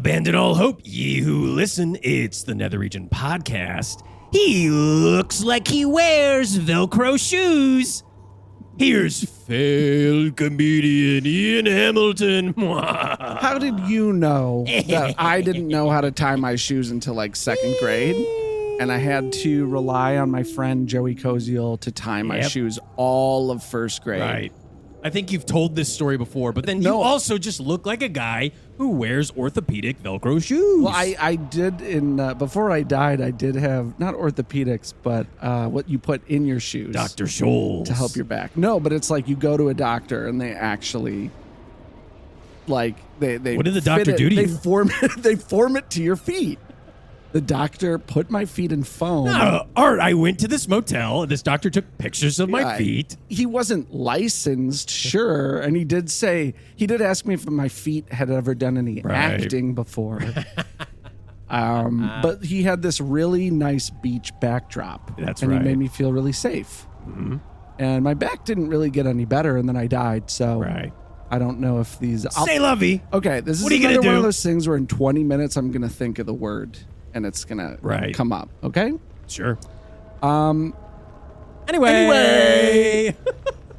Abandon all hope, ye who listen. It's the Nether Region podcast. He looks like he wears Velcro shoes. Here's failed comedian Ian Hamilton. How did you know that I didn't know how to tie my shoes until like second grade? And I had to rely on my friend Joey Koziel to tie my shoes all of first grade. Right. I think you've told this story before, but then you also just look like a guy who wears orthopedic Velcro shoes. Well, I did before I died, I did have, not orthopedics, but what you put in your shoes. Dr. Scholl's. To help your back. No, but it's like you go to a doctor and they actually, like, they what did the doctor do to you? They form it to your feet. The doctor put my feet in foam. No, Art, I went to this motel, and this doctor took pictures of my feet. He wasn't licensed, sure, and he did ask me if my feet had ever done any acting before. But he had this really nice beach backdrop. That's and right. he made me feel really safe. Mm-hmm. And my back didn't really get any better, and then I died, so I don't know if these... Say lovey. Okay, this is another one of those things where in 20 minutes I'm going to think of the word. And it's going to come up, okay? Sure. Anyway.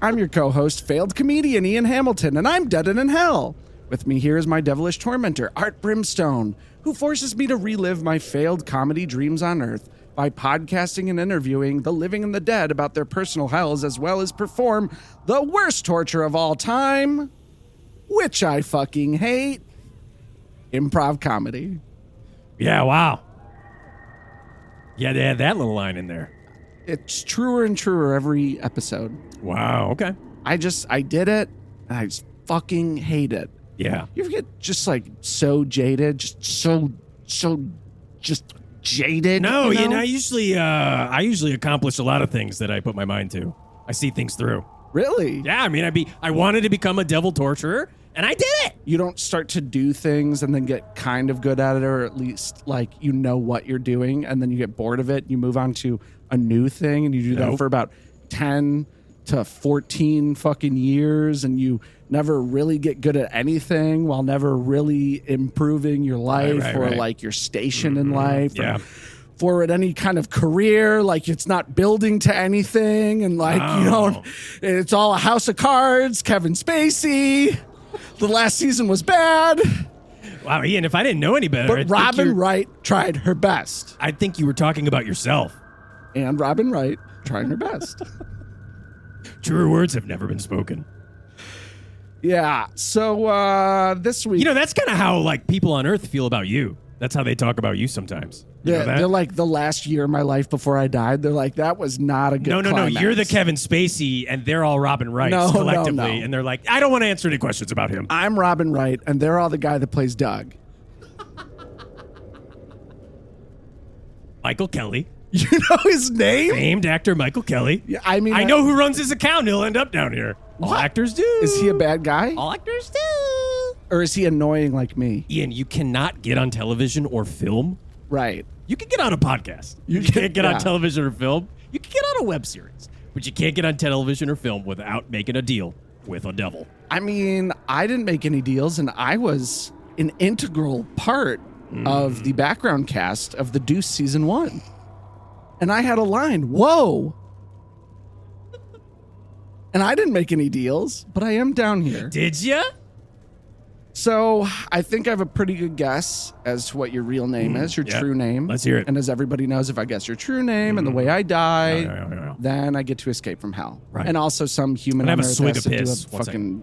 I'm your co-host, failed comedian Ian Hamilton, and I'm dead and in hell. With me here is my devilish tormentor, Art Brimstone, who forces me to relive my failed comedy dreams on Earth by podcasting and interviewing the living and the dead about their personal hells, as well as perform the worst torture of all time, which I fucking hate, improv comedy. Yeah, wow. Yeah, they had that little line in there. It's truer and truer every episode. Wow, okay. I did it, and I just fucking hate it. Yeah. You ever get just like so jaded, just so jaded? No, you know, I usually accomplish a lot of things that I put my mind to. I see things through. Really? Yeah, I mean, I wanted to become a devil torturer, and I did it. You don't start to do things and then get kind of good at it, or at least like you know what you're doing, and then you get bored of it, and you move on to a new thing, and you do that for about 10 to 14 fucking years, and you never really get good at anything while never really improving your life or like your station in life. Yeah. For any kind of career, like it's not building to anything, and like you don't, it's all a house of cards. Kevin Spacey. The last season was bad. Wow, Ian, if I didn't know any better, but Robin Wright tried her best. I think you were talking about yourself. And Robin Wright tried her best. Truer words have never been spoken. Yeah. So this week, you know, that's kind of how like people on Earth feel about you. That's how they talk about you sometimes. Yeah, they're like the last year of my life before I died. They're like, that was not a good climax. No. You're the Kevin Spacey, and they're all Robin Wright collectively. No. And they're like, I don't want to answer any questions about him. I'm Robin Wright, and they're all the guy that plays Doug. Michael Kelly. You know his name? Famed actor Michael Kelly. Yeah, I mean, I know who runs his account. He'll end up down here. All actors do. Is he a bad guy? All actors do. Or is he annoying like me? Ian, you cannot get on television or film. Right. You can get on a podcast. You can't get on television or film. You can get on a web series. But you can't get on television or film without making a deal with a devil. I mean, I didn't make any deals, and I was an integral part of the background cast of The Deuce Season 1. And I had a line, whoa. And I didn't make any deals, but I am down here. Did you? So I think I have a pretty good guess as to what your real name is, your true name. Let's hear it. And as everybody knows, if I guess your true name and the way I die, then I get to escape from hell. Right. And also some human on have a Earth swig has of to do piss. a fucking...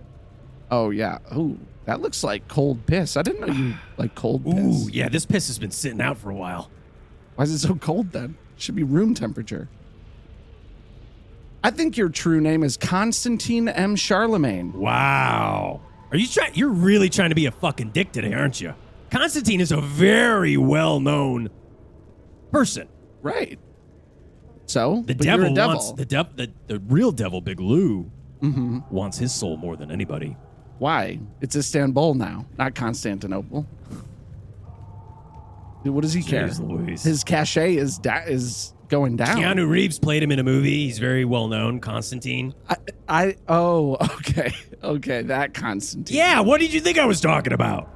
Oh, yeah. Ooh, that looks like cold piss. I didn't know you like cold piss. Ooh, yeah, this piss has been sitting out for a while. Why is it so cold then? It should be room temperature. I think your true name is Constantine M. Charlemagne. Wow. You're really trying to be a fucking dick today, aren't you? Constantine is a very well-known person. Right. So, the devil wants the real devil, Big Lou, wants his soul more than anybody. Why? It's Istanbul now, not Constantinople. Dude, what does he care? Louise. His cachet is going down. Keanu Reeves played him in a movie. He's very well known, Constantine. Okay, that Constantine. Yeah, what did you think I was talking about?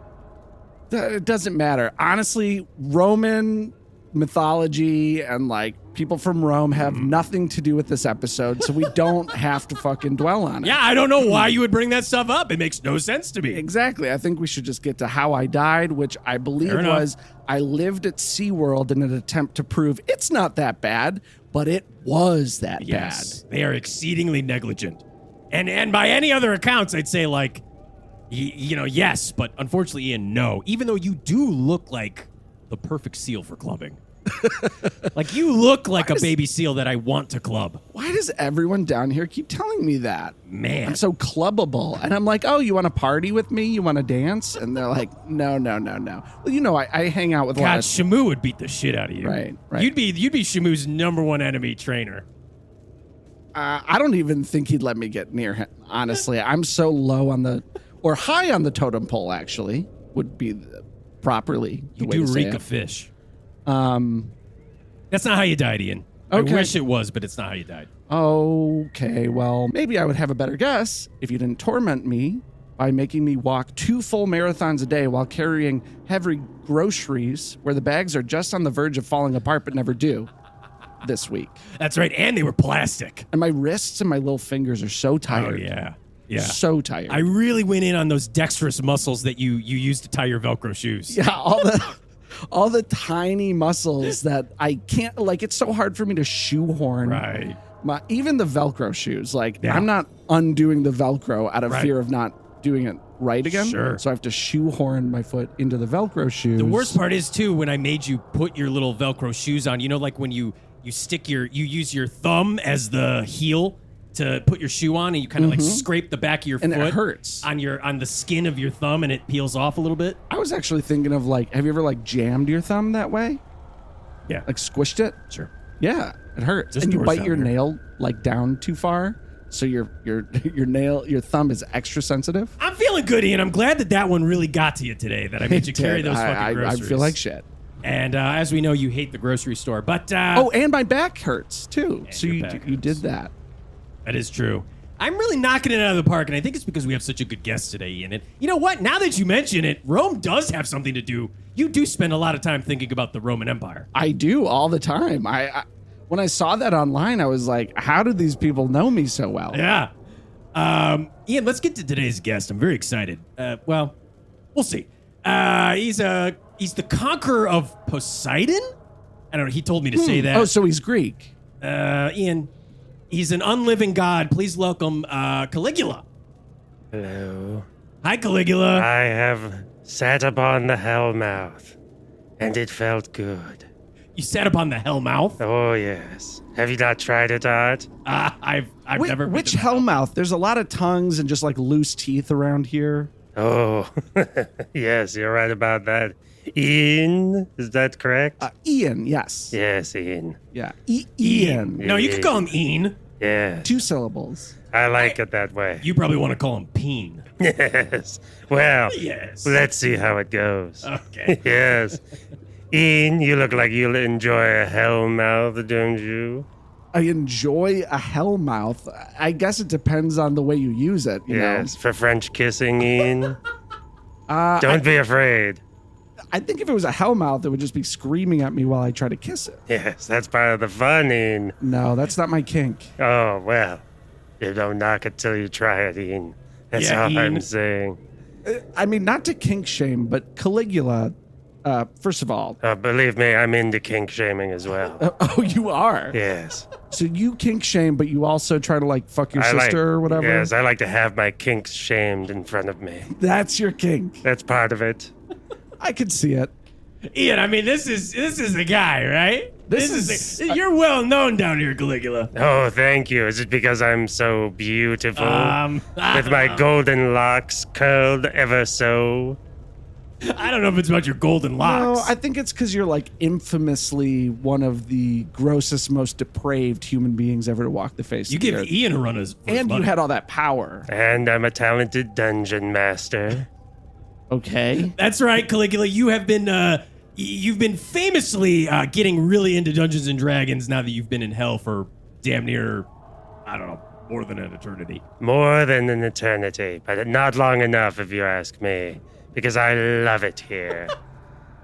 It doesn't matter. Honestly, Roman mythology and like people from Rome have nothing to do with this episode, so we don't have to fucking dwell on it. Yeah, I don't know why you would bring that stuff up. It makes no sense to me. Exactly. I think we should just get to how I died, which I believe Fair enough. was I lived at SeaWorld in an attempt to prove it's not that bad, but it was that Yes, they are exceedingly negligent. And by any other accounts, I'd say like, yes, but unfortunately, Ian, no. Even though you do look like the perfect seal for clubbing. Like you look like a baby seal that I want to club. Why does everyone down here keep telling me that? Man. I'm so clubbable. And I'm like, oh, you want to party with me? You want to dance? And they're like, no. Well, I hang out with a lot God, of... Shamu would beat the shit out of you. Right. You'd be Shamu's number one enemy trainer. I don't even think he'd let me get near him, honestly. I'm so low on the... Or high on the totem pole, actually, would be properly the You way do to say reek it. of fish. That's not how you died, Ian. Okay. I wish it was, but it's not how you died. Okay, well, maybe I would have a better guess if you didn't torment me by making me walk 2 full marathons a day while carrying heavy groceries where the bags are just on the verge of falling apart but never do this week. That's right, and they were plastic. And my wrists and my little fingers are so tired. Oh, yeah. Yeah. So tired. I really went in on those dexterous muscles that you use to tie your Velcro shoes. Yeah, all the tiny muscles that I can't, like, it's so hard for me to shoehorn. Right. Even the Velcro shoes, like, Yeah. I'm not undoing the Velcro out of Right. fear of not doing it right again. Sure. So I have to shoehorn my foot into the Velcro shoes. The worst part is, too, when I made you put your little Velcro shoes on, like when you use your thumb as the heel to put your shoe on, and you kind of like scrape the back of your And foot. it hurts. on the skin of your thumb, and it peels off a little bit. I was actually thinking of, like, have you ever, like, jammed your thumb that way? Yeah. Like, squished it? Sure. Yeah, it hurts. Just And you doors bite down your here. nail, like, down too far, so your thumb is extra sensitive. I'm feeling good, Ian. I'm glad that one really got to you today, that I made you carry Did. those fucking I groceries. feel like shit. And as we know, you hate the grocery store. But And my back hurts, too. So your you back did hurts. that. That is true. I'm really knocking it out of the park, and I think it's because we have such a good guest today, Ian. And you know what? Now that you mention it, Rome does have something to do. You do spend a lot of time thinking about the Roman Empire. I do all the time. I when I saw that online, I was like, how do these people know me so well? Yeah. Ian, let's get to today's guest. I'm very excited. Well, we'll see. He's the conqueror of Poseidon? I don't know. He told me to say that. Oh, so he's Greek. Ian, he's an unliving god. Please welcome Caligula. Hello. Hi, Caligula. I have sat upon the hellmouth, and it felt good. You sat upon the hell mouth. Oh, yes. Have you not tried it, Art? I've never. been Which to the- hellmouth? There's a lot of tongues and just like loose teeth around here. Oh, yes, you're right about that. Ian, is that correct? Ian, yes. Yes, Ian. Yeah. Ian. No, you could call him Ian. Yes. 2 syllables. I like it that way. You probably want to call him Peen. Yes. Well, Yes. let's see how it goes. Okay. Yes. Ian, you look like you'll enjoy a hellmouth, don't you? I enjoy a hellmouth. I guess it depends on the way you use it, you Yes, for French kissing, Ian. know. Don't be afraid. I think if it was a hellmouth, it would just be screaming at me while I try to kiss it. Yes, that's part of the fun, Ian. No, that's not my kink. Oh, well, you don't knock it till you try it, Ian. That's Yeah, all Ian. I'm saying. I mean, not to kink shame, but Caligula, first of all, Believe me, I'm into kink shaming as well. oh, you are. Yes. So you kink shame, but you also try to like fuck your sister or whatever. Yes, I like to have my kinks shamed in front of me. That's your kink. That's part of it. I could see it. Ian, I mean, this is the guy, right? This is- you're well known down here, Caligula. Oh, thank you. Is it because I'm so beautiful? I With don't my know. golden locks curled ever so? I don't know if it's about your golden locks. No, I think it's because you're like infamously one of the grossest, most depraved human beings ever to walk the face you of the give earth. Ian a run as And you had all that power. And I'm a talented dungeon master. Okay. That's right, Caligula. You have been you've been famously getting really into Dungeons and Dragons now that you've been in hell for damn near, I don't know, more than an eternity. More than an eternity, but not long enough if you ask me. because I love it here.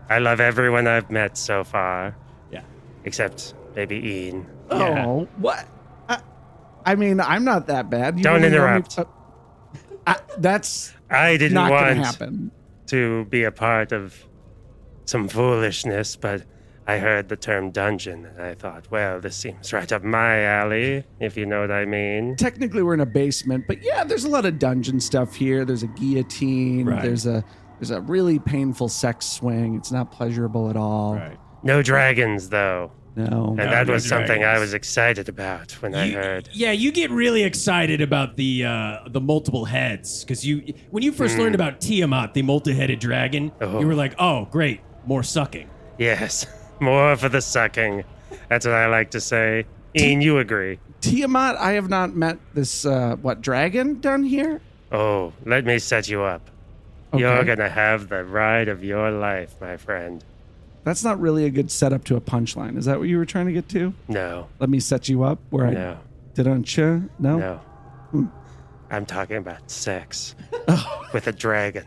I love everyone I've met so far. Yeah. Except maybe Ian. Yeah. Oh, what? I mean, I'm not that bad. You Don't only know me- interrupt. that's I didn't not going to want happen. to be a part of some foolishness, but I heard the term dungeon, and I thought, well, this seems right up my alley, if you know what I mean. Technically, we're in a basement, but yeah, there's a lot of dungeon stuff here. There's a guillotine. Right. There's a really painful sex swing. It's not pleasurable at all. Right. No dragons, though. No. And that no was something I dragons. was excited about when I heard. Yeah, you get really excited about the multiple heads because when you first learned about Tiamat, the multi-headed dragon, Oh. you were like, "Oh, great, more sucking." Yes, more for the sucking. That's what I like to say. Ian, you agree? Tiamat, I have not met this, dragon down here? Oh, let me set you up. Okay. You're gonna have the ride of your life, my friend. That's not really a good setup to a punchline. Is that what you were trying to get to? No, Let me set you up where no, I didn't you? No? no. I'm talking about sex with a dragon.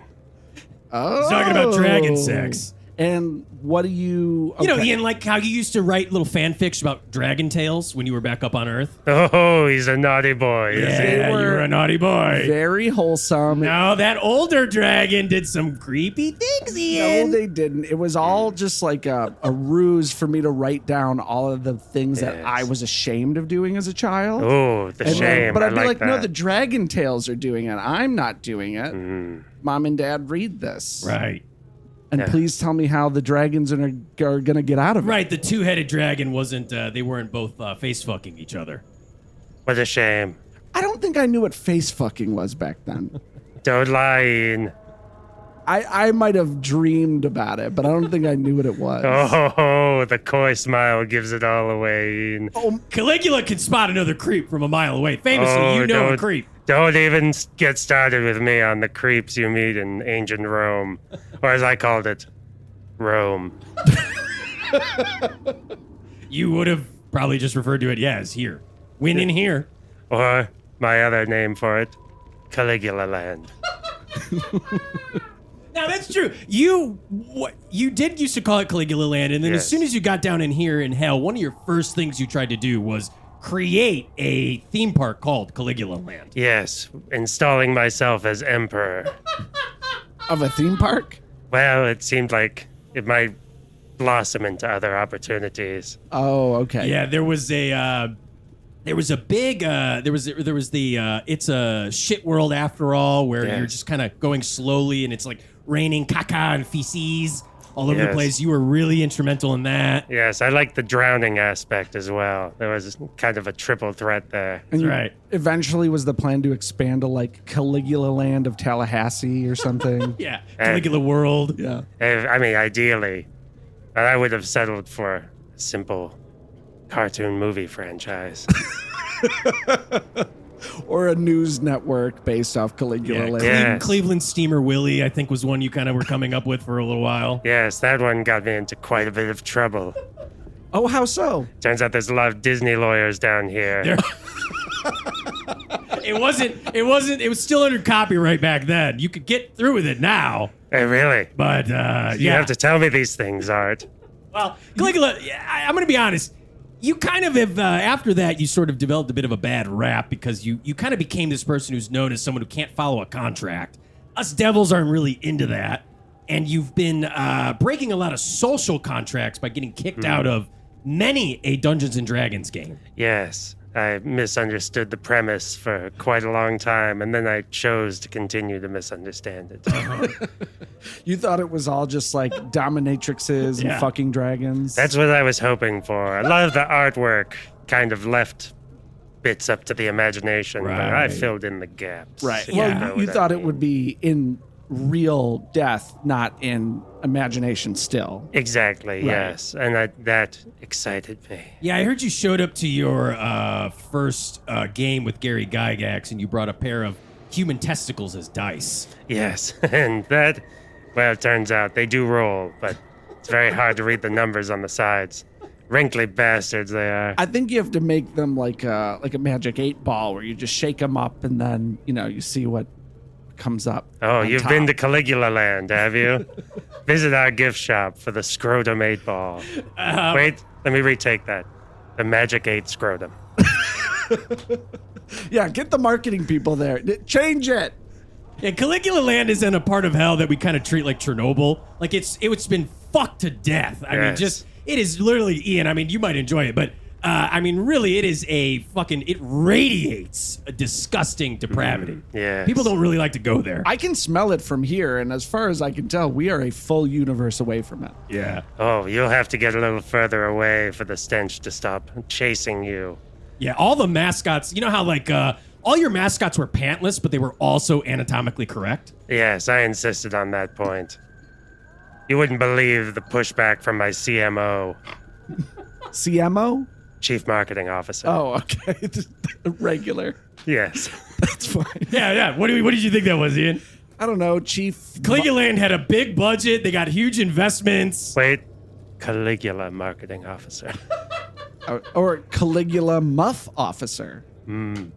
Oh. He's talking about dragon sex. And what do you... You know, okay. Ian, like how you used to write little fan fics about dragon tales when you were back up on Earth. Oh, he's a naughty boy, is he? Yeah, you were a naughty boy. Very wholesome. No, that older dragon did some creepy things, No, Ian. they didn't. It was all just like a ruse for me to write down all of the things that Yes. I was ashamed of doing as a child. Oh, the And then- shame. but I I'd be like, that. no, the dragon tales are doing it. I'm not doing it. Mom and Dad, read this. Right. And Yeah. please tell me how the dragons are going to get out of it. Right, the two-headed dragon wasn't, they weren't both face-fucking each other. What a shame. I don't think I knew what face fucking was back then. Don't lie, Ian. I might have dreamed about it, but I don't think I knew what it was. Oh, the coy smile gives it all away, Ian. Caligula can spot another creep from a mile away. Famously, Oh, you know a don't- creep. Don't even get started with me on the creeps you meet in ancient Rome, or as I called it, Rome. You would have probably just referred to it, as here. Win in here. Or my other name for it, Caligulaland. Now that's true. You did used to call it Caligulaland, and then as Yes. soon as you got down in here in hell, one of your first things you tried to do was create a theme park called Caligulaland. Yes, installing myself as emperor. Of a theme park? Well, it seemed like it might blossom into other opportunities. Oh, okay. Yeah, there was a big it's a shit world after all, where Yes. you're just kind of going slowly and it's like raining caca and feces all over the Yes. place. You were really instrumental in that. Yes, I like the drowning aspect as well. There was kind of a triple threat there. And That's you- right. Eventually, was the plan to expand to like Caligulaland of Tallahassee or something? Yeah, Caligula World. Yeah. I mean, ideally, but I would have settled for a simple cartoon movie franchise. Or a news network based off Caligulaland. Yeah. Cleveland Steamer Willie, I think, was one you kind of were coming up with for a little while. Yes, that one got me into quite a bit of trouble. Oh, how so? Turns out there's a lot of Disney lawyers down here. There- It was still under copyright back then. You could get through with it now, Hey, really? but You have to tell me these things, Art. Well, Caligula, I'm going to be honest. You kind of have, after that, you sort of developed a bit of a bad rap because you kind of became this person who's known as someone who can't follow a contract. Us devils aren't really into that. And you've been breaking a lot of social contracts by getting kicked out of many a Dungeons & Dragons game. Yes, I misunderstood the premise for quite a long time, and then I chose to continue to misunderstand it. You thought it was all just like dominatrixes and Yeah. fucking dragons? That's what I was hoping for. A lot of the artwork kind of left bits up to the imagination, but I Right. filled in the gaps. right. if Yeah. you know Well, you what I thought it mean. would be in real death, not in imagination still. Exactly, yes. And that excited me. Yeah, I heard you showed up to your first game with Gary Gygax and you brought a pair of human testicles as dice. Yes, and that, well, it turns out they do roll, but it's very hard to read the numbers on the sides. Wrinkly bastards they are. I think you have to make them like a magic 8 ball where you just shake them up and then, you see what comes up. Oh, on you've top. been to Caligulaland, have you? Visit our gift shop for the Scrotum 8 ball. Wait, let me retake that. The Magic 8 Scrotum. Yeah, get the marketing people there. Change it. Yeah, Caligula-land is in a part of hell that we kind of treat like Chernobyl. Like it's been fucked to death. I mean, Yes. it is literally, Ian, I mean, you might enjoy it, but I mean, really, it is it radiates a disgusting depravity. yes. People don't really like to go there. I can smell it from here, and as far as I can tell, we are a full universe away from it. Yeah. Oh, you'll have to get a little further away for the stench to stop chasing you. Yeah, all the mascots, you know how like all your mascots were pantless, but they were also anatomically correct? Yes, I insisted on that point. You wouldn't believe the pushback from my CMO, CMO? Chief Marketing Officer. Oh, okay. Regular. Yes. That's fine. Yeah. What did you think that was, Ian? I don't know, Chief. Caligula-land had a big budget. They got huge investments. Wait, Caligula Marketing Officer. Or Caligula Muff Officer. Mine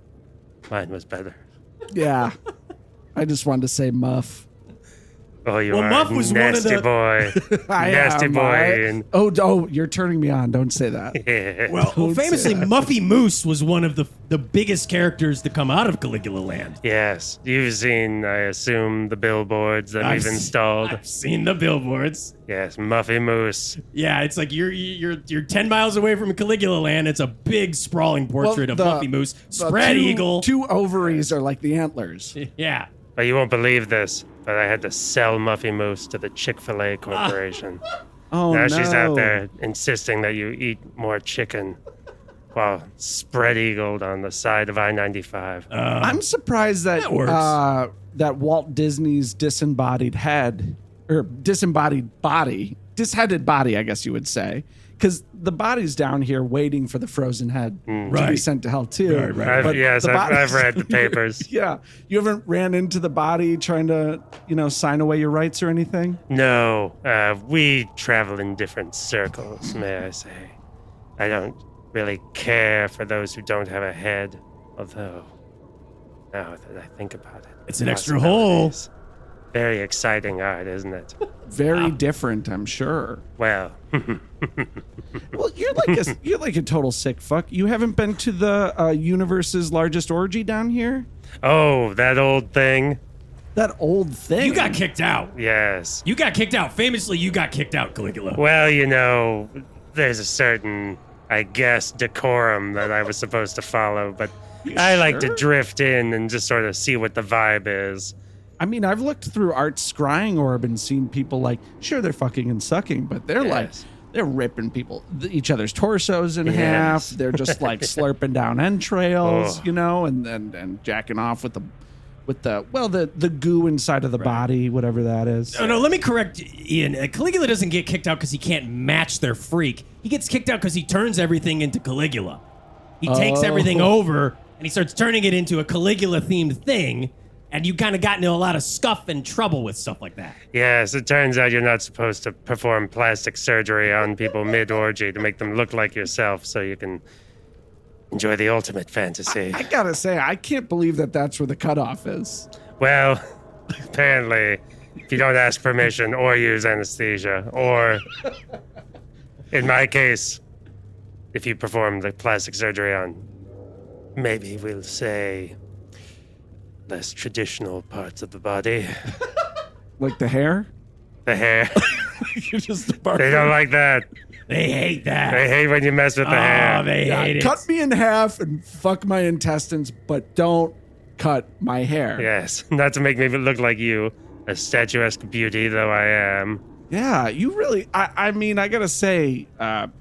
was better. Yeah. I just wanted to say Muff. Oh, you Well, are Muff a was one of nasty the- boy. I Nasty am, boy. all right? And, Oh, you're turning me on. Don't say that. yeah. Well, Don't say famously, that. Muffy Moose was one of the biggest characters to come out of Caligula-land. Yes, you've seen, I assume, the billboards that we've installed. I've seen the billboards. Yes, Muffy Moose. Yeah, it's like you're 10 miles away from Caligula-land. It's a big sprawling portrait of Muffy Moose, the spread eagle. Two ovaries are like the antlers. Yeah. But you won't believe this, but I had to sell Muffy Moose to the Chick-fil-A Corporation. Oh, Now no. she's out there insisting that you eat more chicken while spread-eagled on the side of I-95. I'm surprised That works. that Walt Disney's disembodied head, or disembodied body, disheaded body, I guess you would say, because the body's down here waiting for the frozen head to be Right. sent to hell too. Right. But the body's- I've read the papers. Yeah, you haven't ran into the body trying to, sign away your rights or anything. No, we travel in different circles, may I say. I don't really care for those who don't have a head, although, now that I think about it. It's an extra hole. possibilities. Very exciting art, isn't it? Very different, I'm sure. Well, Well, you're like a total sick fuck. You haven't been to the universe's largest orgy down here? oh, that old thing? That old thing. You got kicked out. Yes. You got kicked out. Famously, you got kicked out, Caligula. Well, there's a certain, I guess, decorum that I was supposed to follow, but I like to sure? drift in and just sort of see what the vibe is. I mean, I've looked through Art's scrying orb and seen people like, sure, they're fucking and sucking, but they're Yes. they're ripping each other's torsos in Yes. half. They're just like slurping down entrails, Oh. and jacking off with the goo inside of the body, whatever that is. No, let me correct Ian. Caligula doesn't get kicked out because he can't match their freak. He gets kicked out because he turns everything into Caligula. He takes everything over and he starts turning it into a Caligula-themed thing. And you kind of got into a lot of scuff and trouble with stuff like that. Yes, it turns out you're not supposed to perform plastic surgery on people mid-orgy to make them look like yourself so you can enjoy the ultimate fantasy. I gotta say, I can't believe that that's where the cutoff is. Well, apparently, if you don't ask permission or use anesthesia, or in my case, if you perform the plastic surgery on, maybe we'll say, less traditional parts of the body, Like the hair? the hair. You're just They don't like that. They hate that. They hate when you mess with the Oh, hair. they hate it. Cut me in half and fuck my intestines, but don't cut my hair. Yes, not to make me look like you, a statuesque beauty though I am. Yeah, you really. I mean, I gotta say,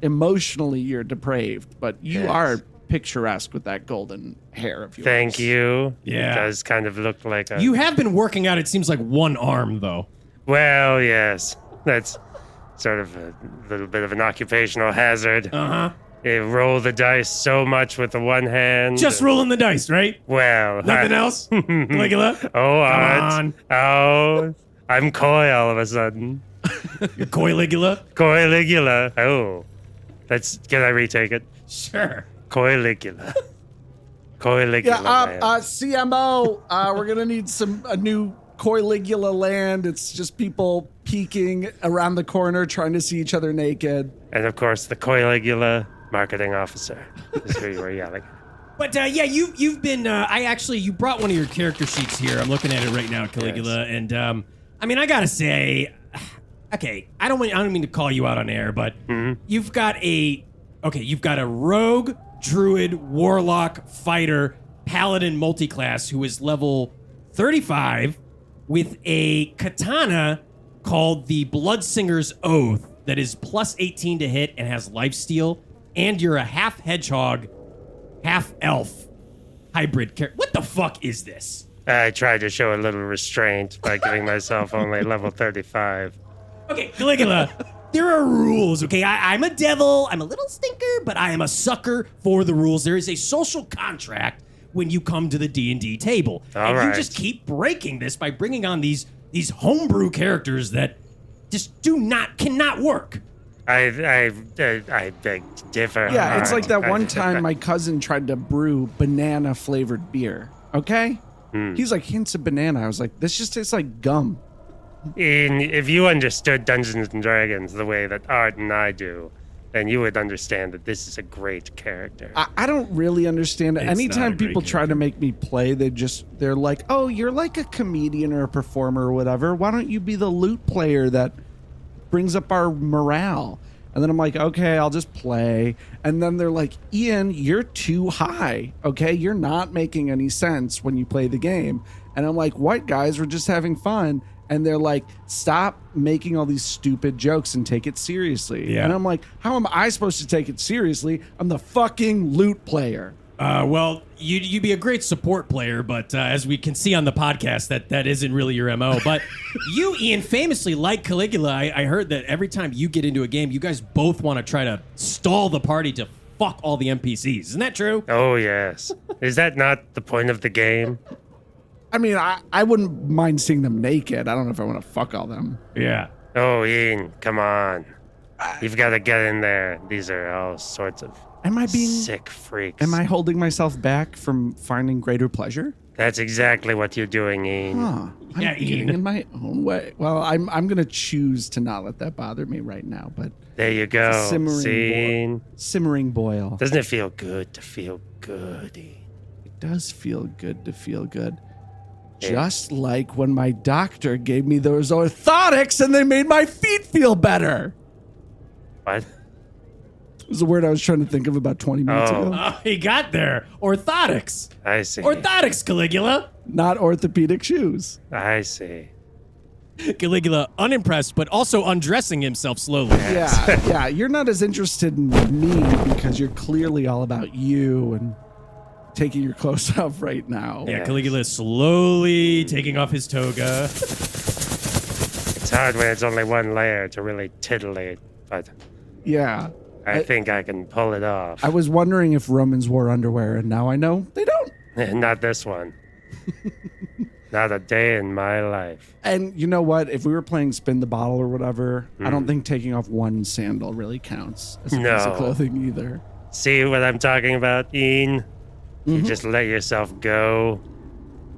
emotionally, you're depraved, but you Yes. are picturesque with that golden hair of yours. Thank you. Yeah. It does kind of look like a... You have been working out, it seems like, one arm, though. Well, yes. That's sort of a little bit of an occupational hazard. Uh-huh. You roll the dice so much with the one hand. Just rolling the dice, right? Well. Nothing else? Caligula? Oh, Art. on. Oh, I'm coy all of a sudden. You're Caligula? Caligula. Oh. Can I retake it? Sure. Caligula. Caligula-land. CMO, we're gonna need a new Caligula-land. It's just people peeking around the corner trying to see each other naked. And of course, the Caligula marketing officer is who you were yelling at. But you've been. You brought one of your character sheets here. I'm looking at it right now, Caligula, Yes. and I gotta say, okay, I don't mean to call you out on air, but you've got a rogue, druid, warlock, fighter, paladin, multiclass who is level 35 with a katana called the Bloodsinger's Oath that is plus 18 to hit and has lifesteal, and you're a half hedgehog, half elf hybrid character. What the fuck is this? I tried to show a little restraint by giving myself only level 35. Okay, Caligula, there are rules, okay? I'm a devil, I'm a little stinker, but I am a sucker for the rules. There is a social contract when you come to the D&D table. All right. You just keep breaking this by bringing on these homebrew characters that just cannot work. I beg to differ. Yeah, it's like that I- one time my cousin tried to brew banana-flavored beer, okay? He's like, hints of banana. I was like, this just tastes like gum. If you understood Dungeons and Dragons the way that Art and I do, then you would understand that this is a great character. I don't really understand it. It's not Anytime a great people try to make me play, they're like, oh, you're like a comedian or a performer or whatever. Why don't you be the lute player that brings up our morale? And then I'm like, okay, I'll just play. And then they're like, Ian, you're too high. Okay, you're not making any sense when you play the game. And I'm like, what, guys? We're just having fun. And they're like, stop making all these stupid jokes and take it seriously. Yeah. And I'm like, how am I supposed to take it seriously? I'm the fucking lute player. Well, you'd be a great support player, but as we can see on the podcast, that isn't really your MO. But you, Ian, famously like Caligula. I heard that every time you get into a game, you guys both want to try to stall the party to fuck all the NPCs. Isn't that true? Oh, yes. Is that not the point of the game? I mean, I wouldn't mind seeing them naked. I don't know if I want to fuck all them. Yeah. Oh, Ian, come on. You've got to get in there. These are all sorts of sick freaks. Am I holding myself back from finding greater pleasure? That's exactly what you're doing, Ian. Huh. I'm Yeah, getting Ian. in my own way. Well, I'm going to choose to not let that bother me right now, but There you go. simmering See? simmering boil. Doesn't it feel good to feel good, Ian? It does feel good to feel good. Just like when my doctor gave me those orthotics and they made my feet feel better. What? It was a word I was trying to think of about 20 minutes Oh. ago. Oh, he got there. Orthotics. I see. Orthotics, Caligula. Not orthopedic shoes. I see. Caligula, unimpressed, but also undressing himself slowly. Yeah. You're not as interested in me because you're clearly all about you and taking your clothes off right now. Yeah, Caligula is slowly taking off his toga. It's hard when it's only one layer to really titillate, but Yeah. I think I can pull it off. I was wondering if Romans wore underwear, and now I know they don't. Not this one. Not a day in my life. And you know what? If we were playing spin the bottle or whatever, I don't think taking off one sandal really counts as a piece of No. clothing either. See what I'm talking about, Ian? You just let yourself go.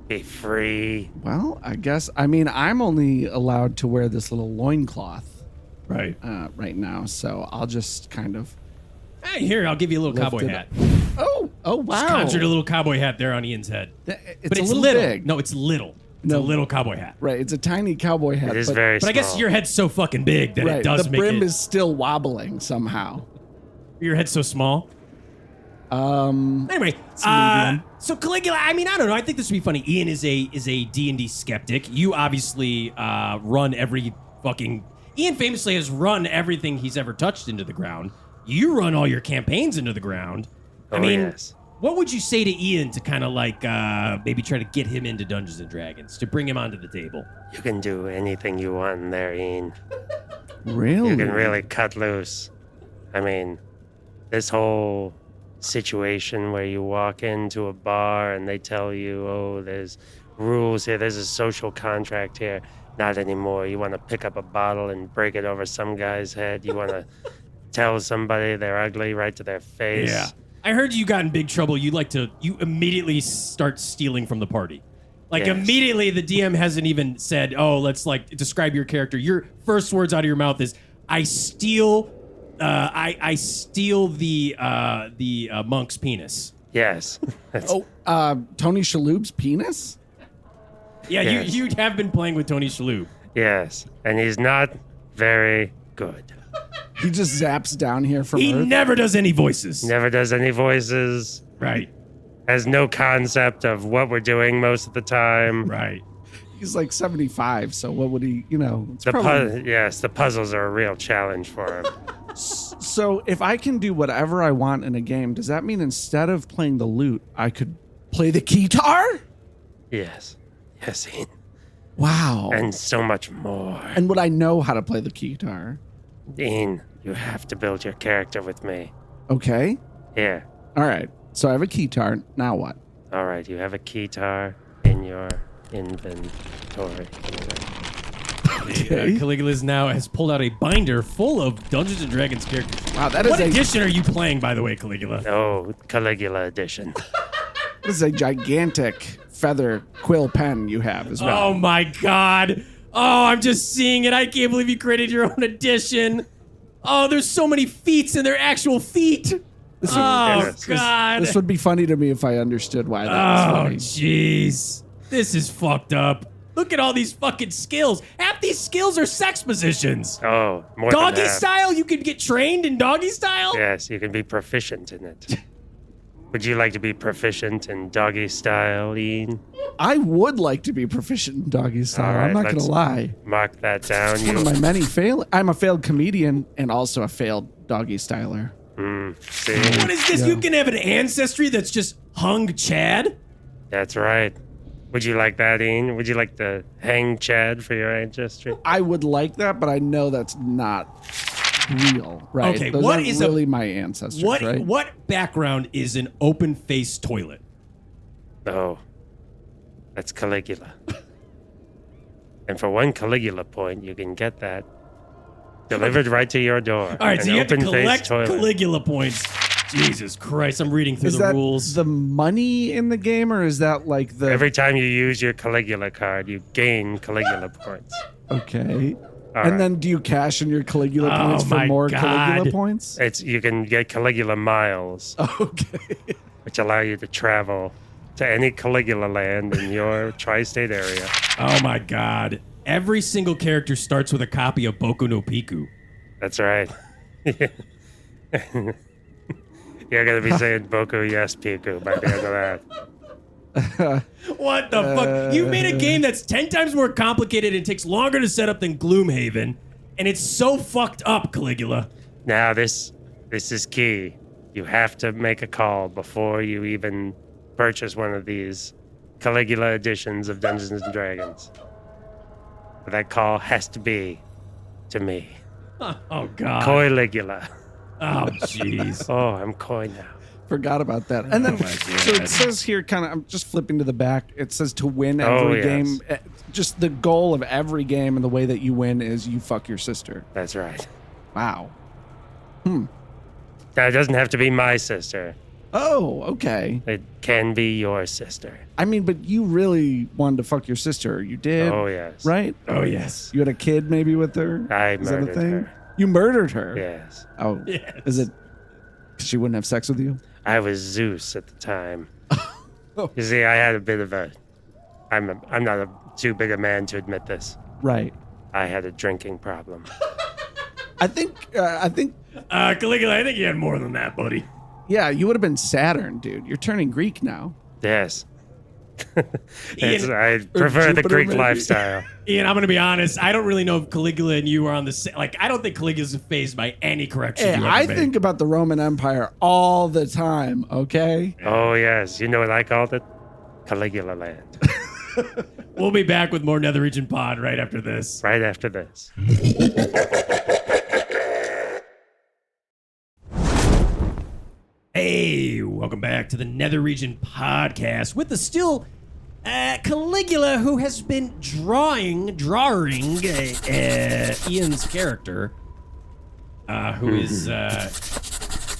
Be free. Well, I'm only allowed to wear this little loincloth Right. right now, so I'll just kind of. Hey, here, I'll give you a little Lift cowboy it hat. Oh wow! Just conjured a little cowboy hat there on Ian's head. It's But a it's little little. big. No, it's little. It's a No. little cowboy hat. Right, it's a tiny cowboy hat. It is but, very But small. I guess your head's so fucking big that right. it does The make brim it. is still wobbling somehow. Your head's so small. Anyway, medium. so Caligula, I don't know. I think this would be funny. Ian is a D&D skeptic. You obviously run every fucking. Ian famously has run everything he's ever touched into the ground. You run all your campaigns into the ground. Oh, yes. What would you say to Ian to kind of like maybe try to get him into Dungeons and Dragons, to bring him onto the table? You can do anything you want in there, Ian. Really? You can really cut loose. I mean, this whole situation where you walk into a bar and they tell you, oh, there's rules here, there's a social contract here. Not anymore. You want to pick up a bottle and break it over some guy's head. You want to tell somebody they're ugly right to their face. Yeah. I heard you got in big trouble. You immediately start stealing from the party. Like Yes. immediately the DM hasn't even said, oh, let's like describe your character. Your first words out of your mouth is, I steal the monk's penis. Yes. Tony Shalhoub's penis? Yeah, Yes. you have been playing with Tony Shalhoub. Yes. And he's not very good. He just zaps down here from He Earth? never does any voices. Never does any voices. Right. Has no concept of what we're doing most of the time. Right. He's like 75, so what would he, it's The probably... the puzzles are a real challenge for him. So if I can do whatever I want in a game, does that mean instead of playing the lute, I could play the guitar? Yes. Yes, Ian. Wow. And so much more. And would I know how to play the guitar? Dean, you have to build your character with me. Okay. Here. All right. So I have a guitar. Now what? All right, you have a keytar in your inventory. Okay. Caligula now has pulled out a binder full of Dungeons and Dragons characters. Wow, that is What a edition are you playing, by the way, Caligula? Oh, Caligula edition. this is a gigantic feather quill pen you have as well. Oh my god. Oh, I'm just seeing it. I can't believe you created your own edition. Oh, there's so many feats and they're actual feet. Oh, Yes. God. This would be funny to me if I understood why that Oh, was funny. jeez. This is fucked up. Look at all these fucking skills. Half these skills are sex positions. Oh, more than Doggy that. style? You can get trained in doggy style? Yes, you can be proficient in it. Would you like to be proficient in doggy style, Ian? I would like to be proficient in doggy style. All right, I'm not going to let's- lie. Mark that down. One of my many I'm a failed comedian and also a failed doggy styler. See? What is this? Yeah. You can have an ancestry that's just hung Chad? That's right. Would you like that, Ian? Would you like to hang Chad for your ancestry? I would like that, but I know that's not real, right? Okay, Those what aren't is a- really my ancestors, right? What background is an open-faced toilet? Oh, that's Caligula. And for 1 Caligula point, you can get that delivered right to your door. All right, so An you have to open-faced collect toilet. Caligula points. Jesus Christ, I'm reading through Is the that rules. the money in the game, or is that like the... Every time you use your Caligula card, you gain Caligula points. Okay. All And right. then do you cash in your Caligula Oh points for my more God. Caligula points? You can get Caligula miles, Okay. which allow you to travel to any Caligula land in your tri-state area. Oh my God. Every single character starts with a copy of Boku no Piku. That's right. You're going to be saying Boku yes Piku by the end of that. What the fuck? You made a game that's 10 times more complicated and takes longer to set up than Gloomhaven, and it's so fucked up, Caligula. Now, this is key. You have to make a call before you even purchase one of these Caligula editions of Dungeons and Dragons. But that call has to be to me. Oh God. Caligula. Oh jeez. Oh, I'm coy now. Forgot about that. And then, Oh my so God. it says here, kind of, I'm just flipping to the back. It says to win Oh, every yes. game. Just the goal of every game and the way that you win is you fuck your sister. That's right. Wow. Now, it doesn't have to be my sister. Oh, okay. It can be your sister. I mean, but you really wanted to fuck your sister. You did. Oh, yes. Right? Oh yes. You had a kid maybe with her? I Is that a murdered thing? her. You murdered her? Yes. Oh. Yes. Is it 'cause she wouldn't have sex with you? I was Zeus at the time. Oh. You see, I had a bit of a... I'm not too big a man to admit this. Right. I had a drinking problem. I think Caligula, I think you had more than that, buddy. yeah, you would have been Saturn, dude. You're turning Greek now. Yes. Ian- I prefer the Jupiter, Greek maybe. lifestyle. Ian, I'm gonna be honest. I don't really know if Caligula and you are on the same. Like, I don't think Caligula's phased by any correction. Hey, you ever I made. think about the Roman Empire all the time, okay? Oh, yes. You know what I called it? Caligula-land. We'll be back with more Nether Region Pod right after this. Right after this. Hey, welcome back to the Nether Region Podcast with the still Caligula, who has been drawing Ian's character, who is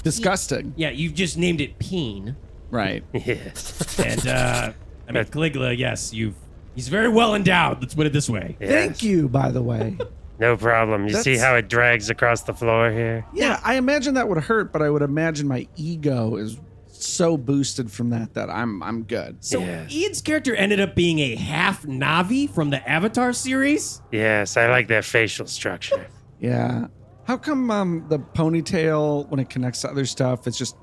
disgusting. Yeah, you've just named it peen. Right. Yes. And, I mean, Caligula, yes, he's very well endowed. Let's put it this way. Thank you, by the way. No problem. You see That's- how it drags across the floor here? Yeah, I imagine that would hurt, but I would imagine my ego is so boosted from that I'm good. So Yes. Ian's character ended up being a half Navi from the Avatar series. Yes, I like their facial structure. Yeah. How come the ponytail, when it connects to other stuff, it's just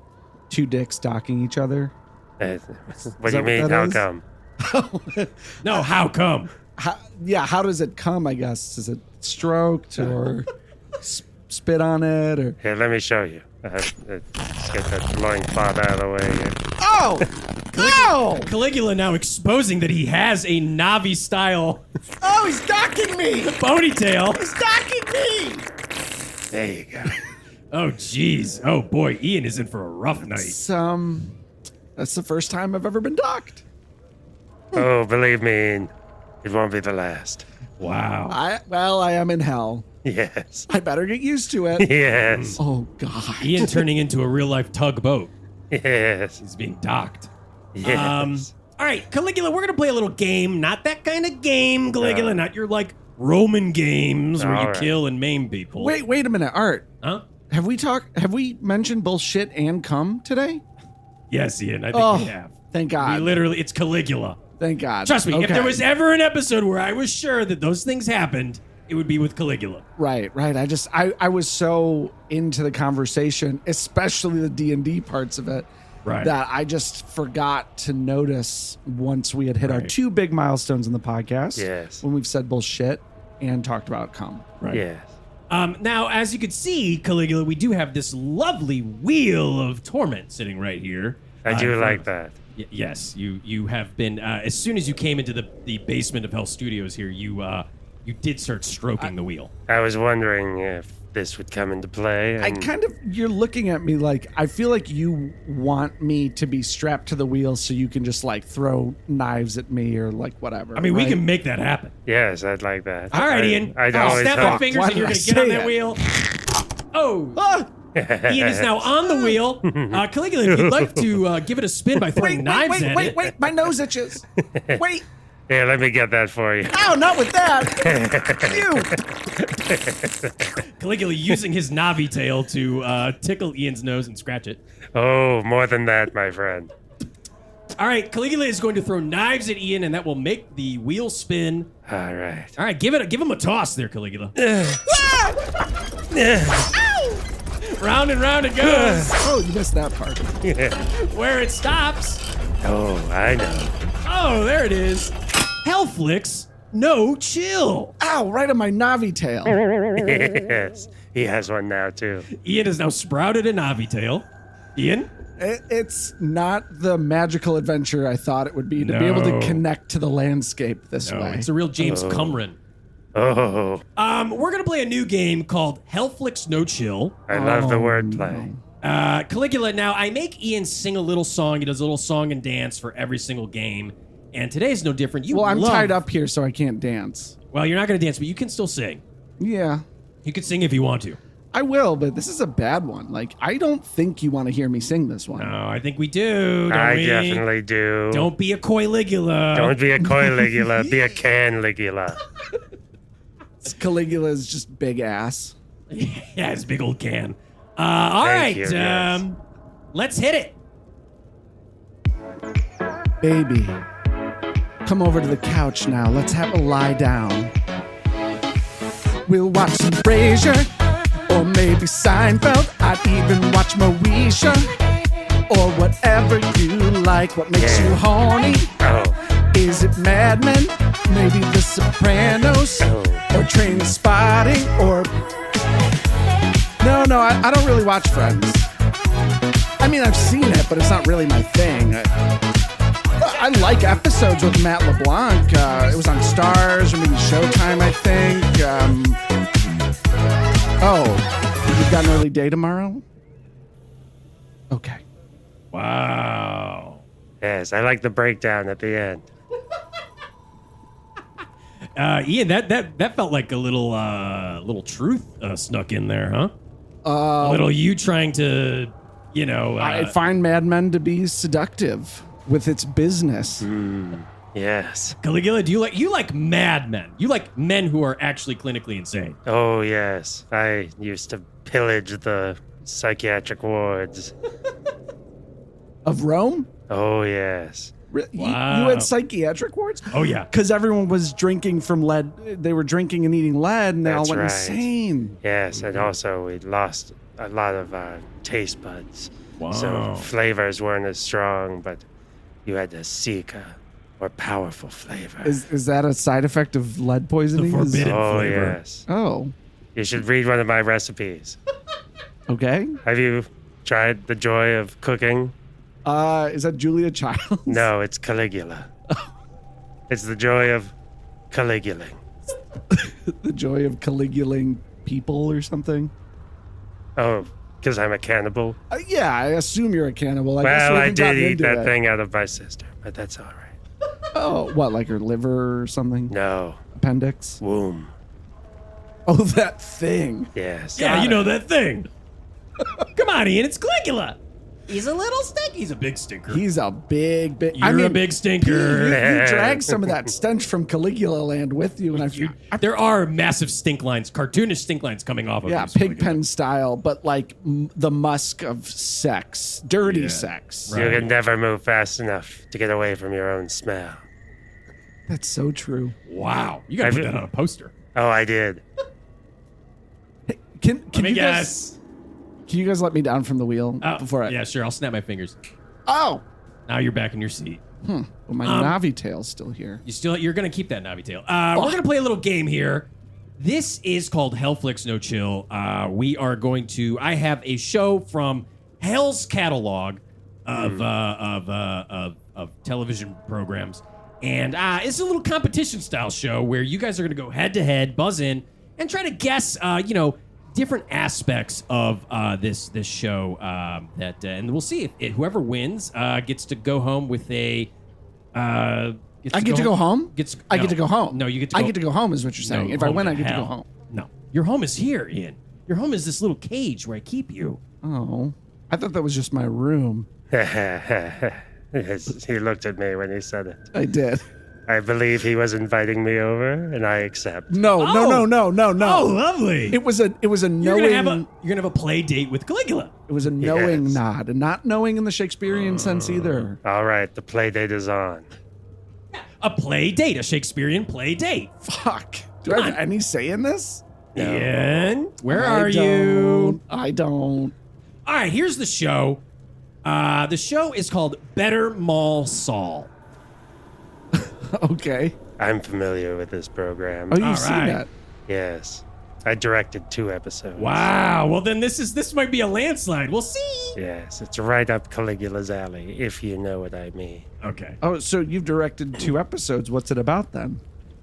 two dicks docking each other? What do that you what mean? that How is? come? No, how come? How does it come, I guess? Is it stroked or spit on it? Or Here, let me show you. Let's get that loincloth out of the way here. Oh! Oh! Caligula now exposing that he has a Navi style Oh, he's docking me! ponytail. He's docking me! There you go. Oh, jeez. Oh, boy. Ian is in for a rough night. That's the first time I've ever been docked. Oh, believe me, it won't be the last. Wow. I am in hell. Yes. I better get used to it. Yes. Oh, God. Ian turning into a real-life tugboat. Yes. He's being docked. Yes. All right, Caligula, we're going to play a little game. Not that kind of game, Caligula. Not your, like, Roman games where All you right. kill and maim people. Wait a minute, Art. Huh? Have we mentioned bullshit and cum today? Yes, Ian, I think we have. Thank We God. literally, it's Caligula. Thank God. Trust me, if Okay. there was ever an episode where I was sure that those things happened, it would be with Caligula. Right. I was so into the conversation, especially the D&D parts of it, Right. that I just forgot to notice once we had hit our Right. two big milestones in the podcast. Yes. When we've said bullshit and talked about cum. Right. Yes. Now, as you can see, Caligula, we do have this lovely wheel of torment sitting right here. I in do front like of- that. Yes, you have been. As soon as you came into the basement of Hell Studios here, you did start stroking the wheel. I was wondering if this would come into play. You're looking at me like, I feel like you want me to be strapped to the wheel so you can just like throw knives at me or like whatever. I mean, we right? can make that happen. Yes, I'd like that. All right, Ian. I'd I'll always snap my hope. fingers Why and you're did going to I get on say that it? wheel. Oh, Ah! Ian is now on the wheel. Caligula, if you'd like to give it a spin by throwing knives at it. Wait, my nose itches. Wait. Here, let me get that for you. Ow, not with that. Caligula using his Navi tail to tickle Ian's nose and scratch it. Oh, more than that, my friend. All right, Caligula is going to throw knives at Ian, and that will make the wheel spin. All right. All right, give him a toss there, Caligula. Round and round it goes. Oh, you missed that part. Where it stops. Oh, I know. Oh, there it is. Hellflix, no chill. Ow, right on my Navi tail. Yes, he has one now too. Ian has now sprouted a Navi tail. Ian? It's not the magical adventure I thought it would be to be able to No. connect to the landscape this No, way. it's a real James Cumron. Oh, We're going to play a new game called Hellflix No Chill. I love the Oh, wordplay. Caligula, now I make Ian sing a little song. He does a little song and dance for every single game. And today's no different. Well, I'm love- tied up here, so I can't dance. Well, you're not going to dance, but you can still sing. Yeah, You can sing if you want to. I will, but this is a bad one. Like, I don't think you want to hear me sing this one. No, I think we do. Don't I we? definitely do. Don't be a Coiligula. Don't be a Caligula, be a Canligula. Caligula's just big ass. Yeah, his big old can. All right, Thank you, yes. let's hit it. Baby, come over to the couch now. Let's have a lie down. We'll watch some Frasier, or maybe Seinfeld. I'd even watch Moesha, or whatever you like. What makes you horny? Oh, Is it Mad Men? Maybe The Sopranos? Or Train Spotting? Or... No, I don't really watch Friends. I mean, I've seen it, but it's not really my thing. I like episodes with Matt LeBlanc. It was on Stars or maybe Showtime, I think. You've got an early day tomorrow? Okay. Wow. yes, I like the breakdown at the end. Ian, that felt like a little truth snuck in there, huh? A little you trying to you know. I find Mad Men to be seductive with its business. Yes. Caligula, you like mad men. You like men who are actually clinically insane. Oh, yes. I used to pillage the psychiatric wards. Of Rome? Oh, yes. You had psychiatric wards? Oh, yeah. Because everyone was drinking from lead. They were drinking and eating lead, and they all That's went right. insane. Yes, and also we lost a lot of our taste buds. Wow. So flavors weren't as strong, but you had to seek a more powerful flavor. Is that a side effect of lead poisoning? The forbidden Oh, flavor. yes. Oh, You should read one of my recipes. okay. Have you tried the joy of cooking? Is that Julia Childs? No, it's Caligula. It's the joy of Caligulaing. The joy of Caligulaing people or something? Oh, because I'm a cannibal? Yeah, I assume you're a cannibal. guess Well, we I haven't did gotten eat into that it. thing out of my sister, but that's all right. Oh, what, like her liver or something? No, Appendix? womb. Oh, that thing. Yes. Yeah, Got you it. know that thing. Come on, Ian. It's Caligula. He's a little stink. He's a big stinker. He's a big. You're a big You, stinker. you dragged some of that stench from Caligula-land with you, and There are massive stink lines, cartoonish stink lines coming off of yeah, this Pigpen style, but like the musk of sex, dirty sex. Right. You can never move fast enough to get away from your own smell. That's so true. Wow. You got to Have put you- that on a poster. Oh, I did. Can Let me you guess. guys? Can you guys let me down from the wheel before I? Yeah, sure. I'll snap my fingers. Oh, Now you're back in your seat. well, my Navi tail's still here. You're gonna keep that Navi tail. We're gonna play a little game here. This is called Hellflix No Chill. We are going to. I have a show from Hell's catalog of television programs, and it's a little competition style show where you guys are gonna go head to head, buzz in, and try to guess. Different aspects of this show and we'll see if whoever wins gets to go home with a. I get to go home. I get to go home. No, you get to. Go, I get to go home, is what you're saying. No, If I home win, to I get to go hell. home. No, your home is here, Ian. Your home is this little cage where I keep you. Oh, I thought that was just my room. Yes, he looked at me when he said it. I did. I believe he was inviting me over, and I accept. No. Oh, No. lovely. It was a you're knowing. gonna have a play date with Caligula. It was a knowing Yes. nod, and not knowing in the Shakespearean sense either. All right, the play date is on. A play date, a Shakespearean play date. Fuck. Do I have any say in this? Ian, where I are you? I don't. All right, here's the show. The show is called Better Mall Saul. Okay. I'm familiar with this program. Oh, you've All seen right. that. Yes. I directed 2 episodes. Wow. Well, then this might be a landslide. We'll see. Yes, it's right up Caligula's alley, if you know what I mean. Okay. Oh, so you've directed 2 episodes. What's it about then?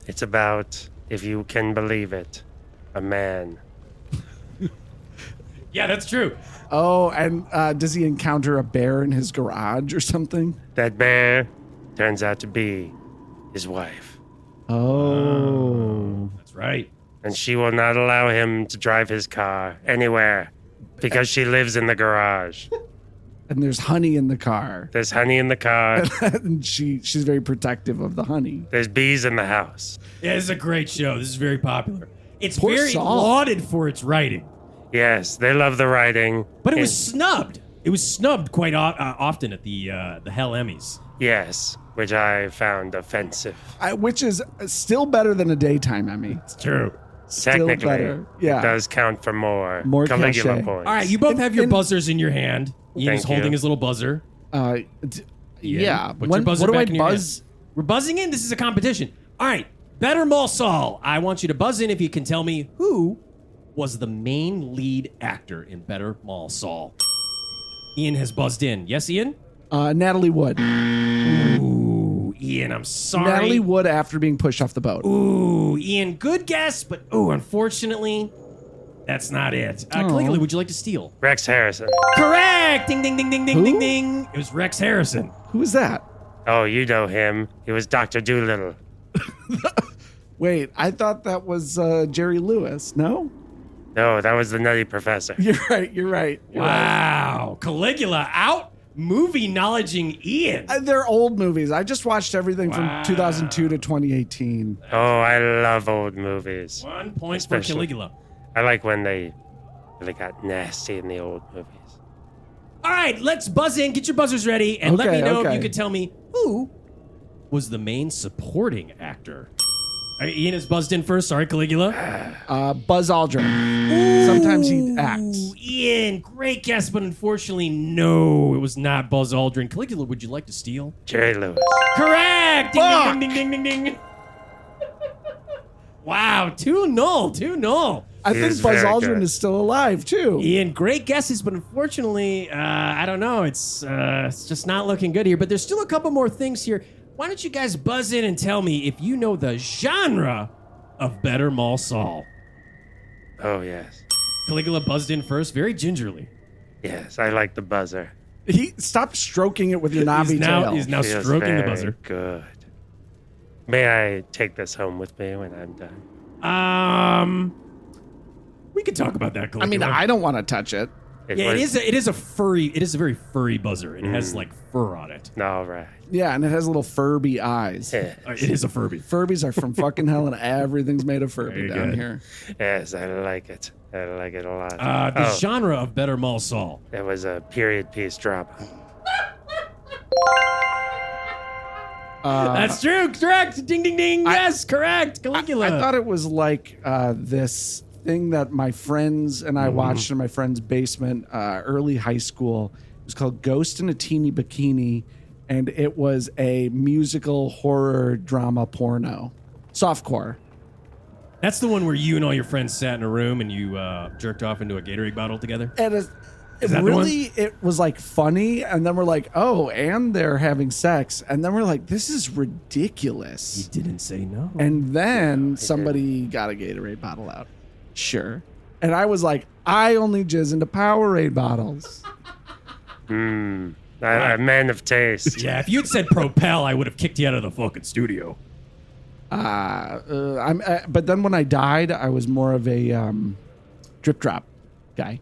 It's about, if you can believe it, a man. Yeah, that's true. Oh, and does he encounter a bear in his garage or something? That bear turns out to be his wife, Oh. That's right. and she will not allow him to drive his car anywhere because she lives in the garage. And there's honey in the car. There's honey in the car. And she's very protective of the honey. There's bees in the house. Yeah, this is a great show. This is very popular. It's Poor very Saul. lauded for its writing, Yes, they love the writing. but it was And- snubbed. It was snubbed quite often at the Hell Emmys. yes, which I found offensive. Which is still better than a daytime Emmy. It's true. Still Technically, better. Yeah. it does count for more More Caligula cachet. points. All right, you both have your and- buzzers in your hand. Ian is Thank holding you. his little buzzer. D- Ian, yeah. Put When- your buzzer what do back I in your hand. buzz? We're buzzing in. This is a competition. All right, Better Mall Saul. I want you to buzz in if you can tell me who was the main lead actor in Better Mall Saul. Ian has buzzed in. Yes, Ian? Natalie Wood. Ooh, Ian, I'm sorry. Natalie Wood after being pushed off the boat. Ooh, Ian, good guess, but unfortunately, that's not it. Caligula, would you like to steal? Rex Harrison. Correct! Ding, ding, ding, ding, ding, Who? ding, ding. It was Rex Harrison. Who is that? Oh, you know him. He was Dr. Doolittle. Wait, I thought that was Jerry Lewis. No? No, that was the Nutty Professor. You're right. You're right. Wow. Caligula out movie knowledging Ian. They're old movies. I just watched everything from 2002 to 2018. Oh, I love old movies. 1 point Especially- for Caligula. I like when they really got nasty in the old movies. All right, let's buzz in. Get your buzzers ready, and let me know if Okay. you could tell me who was the main supporting actor. All right, Ian is buzzed in first. Sorry, Caligula. Buzz Aldrin. Sometimes he acts. Ooh, Ian, great guess, but unfortunately, no, it was not Buzz Aldrin. Caligula, would you like to steal? Jerry Lewis. Correct! Ding, Fuck! ding, ding, ding, ding, ding, ding. Wow, 2-0, 2-0. I He think is Buzz very Aldrin good. is still alive, too. Ian, great guesses, but unfortunately, I don't know. It's just not looking good here. But there's still a couple more things here. Why don't you guys buzz in and tell me if you know the genre of Better Call Saul? Oh, yes. Caligula buzzed in first, very gingerly. Yes, I like the buzzer. He stopped stroking it with your knobby tail. He's now Feels stroking the very buzzer. Good. May I take this home with me when I'm done? We could talk about that, I Caligula. mean, I don't want to touch it. Yeah, it is a very furry buzzer. It has like fur on it. All right. Yeah, and it has little Furby eyes. Yes, It is a Furby. Furbies are from fucking hell, and everything's made of Furby Very down good. here. yes, I like it. I like it a lot. The genre of Better Call Saul. It was a period piece drama. That's true. Correct. Ding, ding, ding. Yes, correct. Caligula. I thought it was like this thing that my friends and I watched in my friend's basement early high school. It was called Ghost in a Teeny Bikini, and it was a musical horror drama porno. Softcore. That's the one where you and all your friends sat in a room and you jerked off into a Gatorade bottle together. And it that the really, it was like funny, and then we're like, oh, and they're having sex, and then we're like, this is ridiculous. Didn't say no. And then somebody got a Gatorade bottle out. Sure. And I was like, I only jizz into Powerade bottles. I'm a man of taste. Yeah, if you'd said Propel, I would have kicked you out of the fucking studio. But then when I died, I was more of a drip drop guy.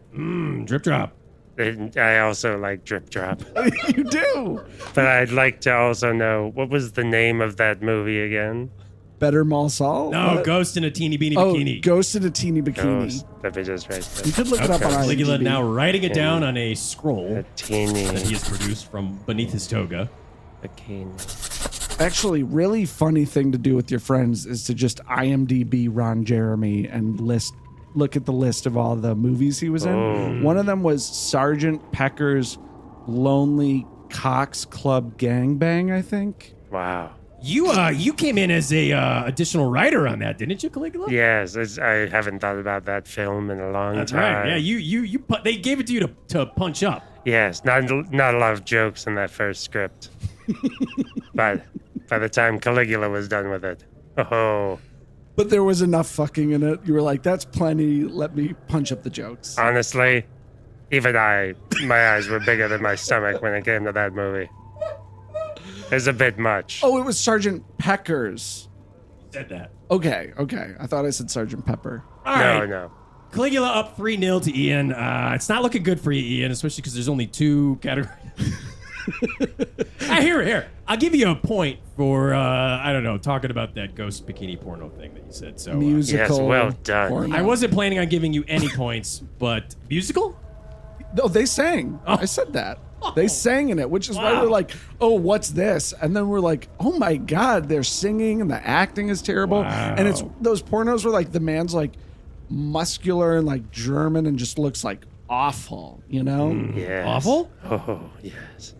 Drip drop. And I also like drip drop. You do. But I'd like to also know, what was the name of that movie again? Better Call Saul? No, What? Ghost in a teeny beanie Oh, bikini. Ghost in a Teeny Bikini. Ghost. Let me just write You that. could look it up on Caligula IMDb. now writing it down on a scroll A teeny that he has produced from beneath his toga. bikini. Actually, really funny thing to do with your friends is to just IMDb Ron Jeremy and look at the list of all the movies he was in. One of them was Sergeant Pecker's Lonely Cox Club Gangbang, I think. Wow. You came in as a additional writer on that, didn't you, Caligula? Yes, I haven't thought about that film in a long That's time. right. Yeah, they gave it to you to punch up. Yes, not a lot of jokes in that first script. But by the time Caligula was done with it, oh, But there was enough fucking in it. You were like, that's plenty. Let me punch up the jokes. honestly, even my eyes were bigger than my stomach when it came to that movie. It was a bit much. Oh, it was Sergeant Pecker's. Said that. Okay. I thought I said Sergeant Pepper. All right. No. Caligula up 3-0 to Ian. It's not looking good for you, Ian, especially because there's only 2 categories. Here. I'll give you a point for, I don't know, talking about that ghost bikini porno thing that you said. So Musical. Yes, well done. porno. I wasn't planning on giving you any points, but musical? No, they sang. I said that. They sang in it, which is why Wow. we're like, oh, what's this? And then we're like, oh my God, they're singing and the acting is terrible. Wow. And it's those pornos where like the man's like muscular and like German and just looks like awful, you know? Yes. Awful? Oh, yes.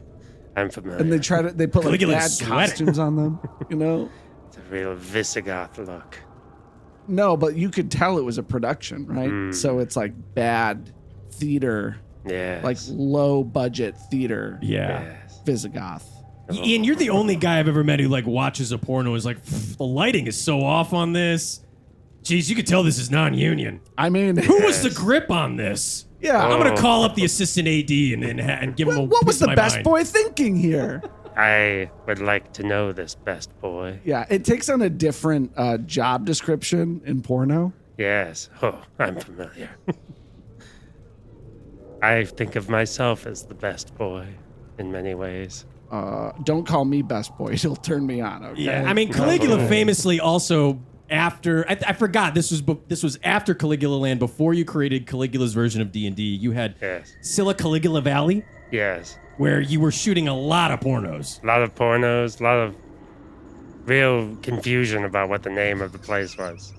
I'm familiar. And they put like Caligula's bad sweating. costumes on them, you know? It's a real Visigoth look. No, but you could tell it was a production, right? So it's like bad theater, Yes. like low budget theater. Yeah. Yes. Visigoth. Ian, you're the only guy I've ever met who like watches a porno and is like, the lighting is so off on this. Jeez, you could tell this is non-union. I mean, Who was the grip on this? yeah. I'm gonna call up the assistant AD and give him a What was piece of the my best mind. boy thinking here? I would like to know this best boy. Yeah, it takes on a different job description in porno. Yes. Oh, I'm familiar. I think of myself as the best boy in many ways. Don't call me best boy. He'll turn me on, okay? Yeah, I mean, Caligula famously also after I forgot this was after Caligulaland, before you created Caligula's version of D&D. You had Scylla Caligula Valley. Yes. Where you were shooting a lot of pornos. A lot of pornos, a lot of real confusion about what the name of the place was.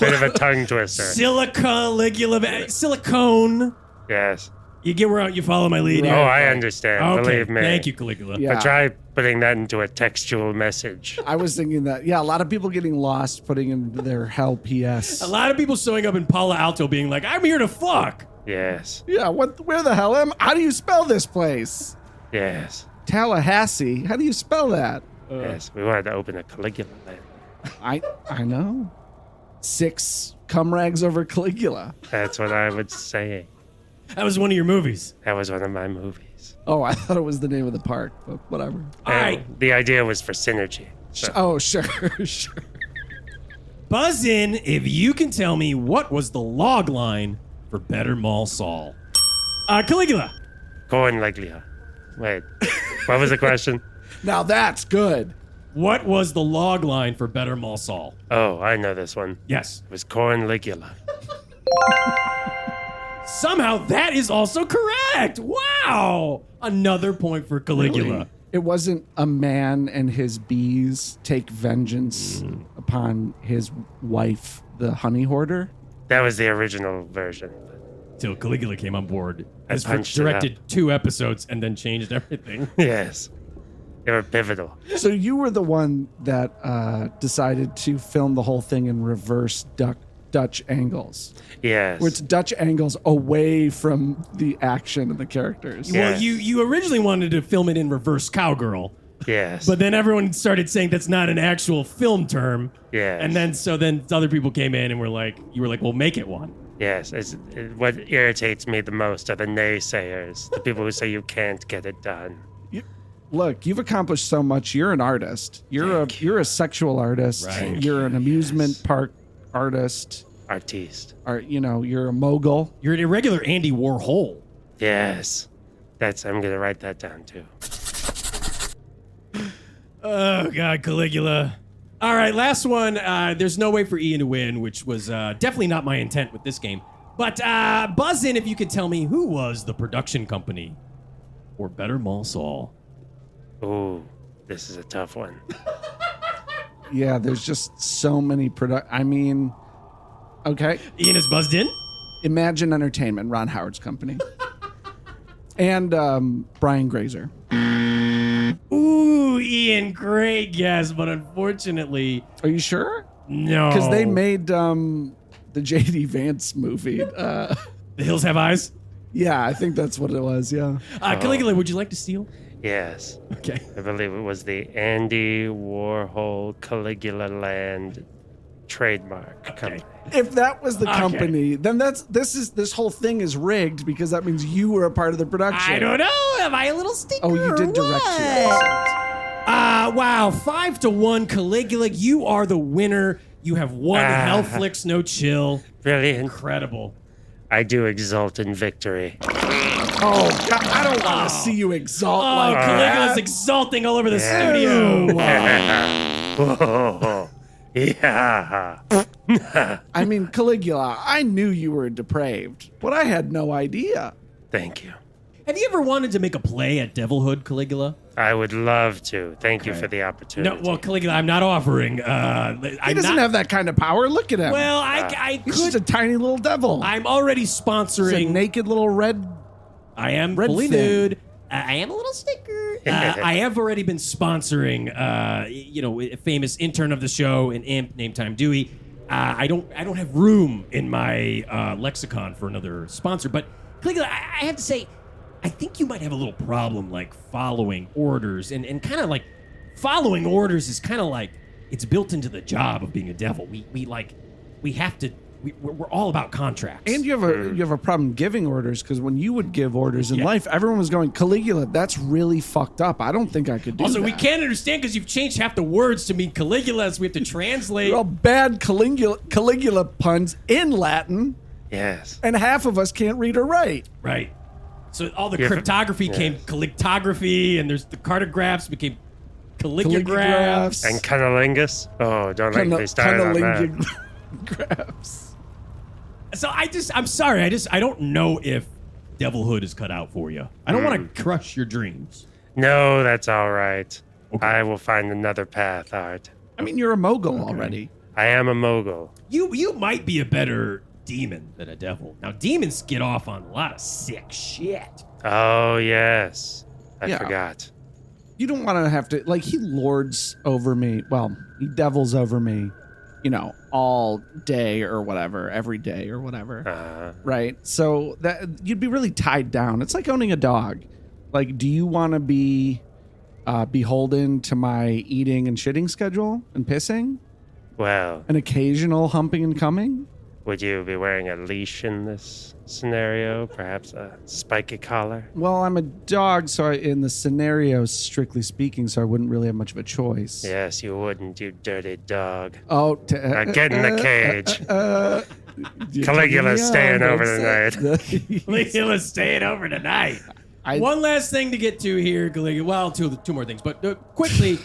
Bit of a tongue twister. Scylla Caligula Valley. Silicone. Yes. You get where you follow my lead here? Oh, I understand. Okay. Believe me. Thank you, Caligula. Yeah. But try putting that into a textual message. I was thinking that, a lot of people getting lost putting in their hell PS. A lot of people showing up in Palo Alto being like, I'm here to fuck. Yes. Yeah, where the hell am I? How do you spell this place? Yes. Tallahassee. How do you spell that? Yes. We wanted to open a Caligula-land. I know. 6 cum rags over Caligula. That's what I would say. That was one of your movies. That was one of my movies. Oh, I thought it was the name of the park, but whatever. All right. The idea was for synergy. So. Oh, sure, sure. Buzz in if you can tell me what was the log line for Better Mall Saul. Caligula. Caligula. Wait. What was the question? Now that's good. What was the log line for Better Mall Saul? Oh, I know this one. Yes. It was Caligula. Somehow that is also correct. Wow. Another point for Caligula. Really? It wasn't a man and his bees take vengeance upon his wife, the honey hoarder. That was the original version. Till Caligula came on board. As punched it directed 2 episodes and then changed everything. Yes. They were pivotal. So you were the one that decided to film the whole thing in reverse Dutch angles. Yes. Where it's Dutch angles away from the action and the characters. Well, Yes. you originally wanted to film it in reverse cowgirl. Yes. But then everyone started saying that's not an actual film term. Yes. And then other people came in and were like, well, make it one. Yes. What irritates me the most are the naysayers, the people who say you can't get it done. Look, you've accomplished so much. You're an artist. You're a sexual artist. Right. You're an amusement park artist. Artiste. You're a mogul. You're an irregular Andy Warhol. Yes. I'm going to write that down too. Oh, God, Caligula. All right, last one. There's no way for Ian to win, which was definitely not my intent with this game. But buzz in if you could tell me who was the production company for Better Mall Saul. Ooh, this is a tough one. Yeah, there's just so many okay. Ian is buzzed in. Imagine Entertainment, Ron Howard's company. And Brian Grazer. Ooh, Ian, great guess, but unfortunately, Are you sure? no. Because they made the J.D. Vance movie. The Hills Have Eyes. Yeah, I think that's what it was, yeah. Caligula, would you like to steal? Yes. Okay. I believe it was the Andy Warhol Caligula-land trademark company. If that was the Okay. company, then this whole thing is rigged because that means you were a part of the production. I don't know. Am I a little stinker? Oh, you did or direct what? 2 episodes. Wow, 5-1, Caligula. You are the winner. You have won Hell Flicks No Chill. Brilliant. Incredible. I do exult in victory. Oh, God, I don't want to see you exalt Oh, like Caligula's that. exulting all over the studio. Whoa. Yeah. I mean, Caligula, I knew you were depraved, but I had no idea. Thank you. Have you ever wanted to make a play at Devilhood, Caligula? I would love to. Thank you for the opportunity. No, well, Caligula, I'm not offering. He doesn't have that kind of power. Look at him. Well, I He's just a could. tiny little devil. I'm already He's a sponsoring. naked little red. I am Red fully fin. nude. I am a little stinker. I have already been sponsoring, a famous intern of the show, an imp named Time Dewey. I don't have room in my lexicon for another sponsor, but Caligula, I have to say, I think you might have a little problem like following orders, and kind of like following orders is kind of like it's built into the job of being a devil. We have to we're all about contracts. And you have a problem giving orders because when you would give orders in life, everyone was going, Caligula, that's really fucked up. I don't think I could do that. Also, we can't understand because you've changed half the words to mean Caligula, so we have to translate. They're all bad Caligula puns in Latin, Yes. and half of us can't read or write. Right. So all the cryptography came caligography, and there's the cartographs became calligraphs. And cunnilingus. Oh, don't make me start on that. Graphs. So I'm sorry. I don't know if devilhood is cut out for you. I don't want to crush your dreams. No, that's all right. Okay. I will find another path, Art. I mean, you're a mogul already. I am a mogul. You might be a better demon than a devil. Now, demons get off on a lot of sick shit. Oh, yes. I forgot. You don't want to have to, like, he lords over me. Well, he devils over me, all day or whatever, every day or whatever. Right? So that you'd be really tied down. It's like owning a dog. Like, do you want to be beholden to my eating and shitting schedule and pissing? Well, An occasional humping and coming? would you be wearing a leash in this scenario? Perhaps a spiky collar? Well, I'm a dog, so in the scenario, strictly speaking, so I wouldn't really have much of a choice. Yes, you wouldn't, you dirty dog. Oh, Now get in the cage. Caligula's Caligula's staying over tonight. Caligula's staying over tonight. One last thing to get to here, Caligula. Well, two more things, but quickly.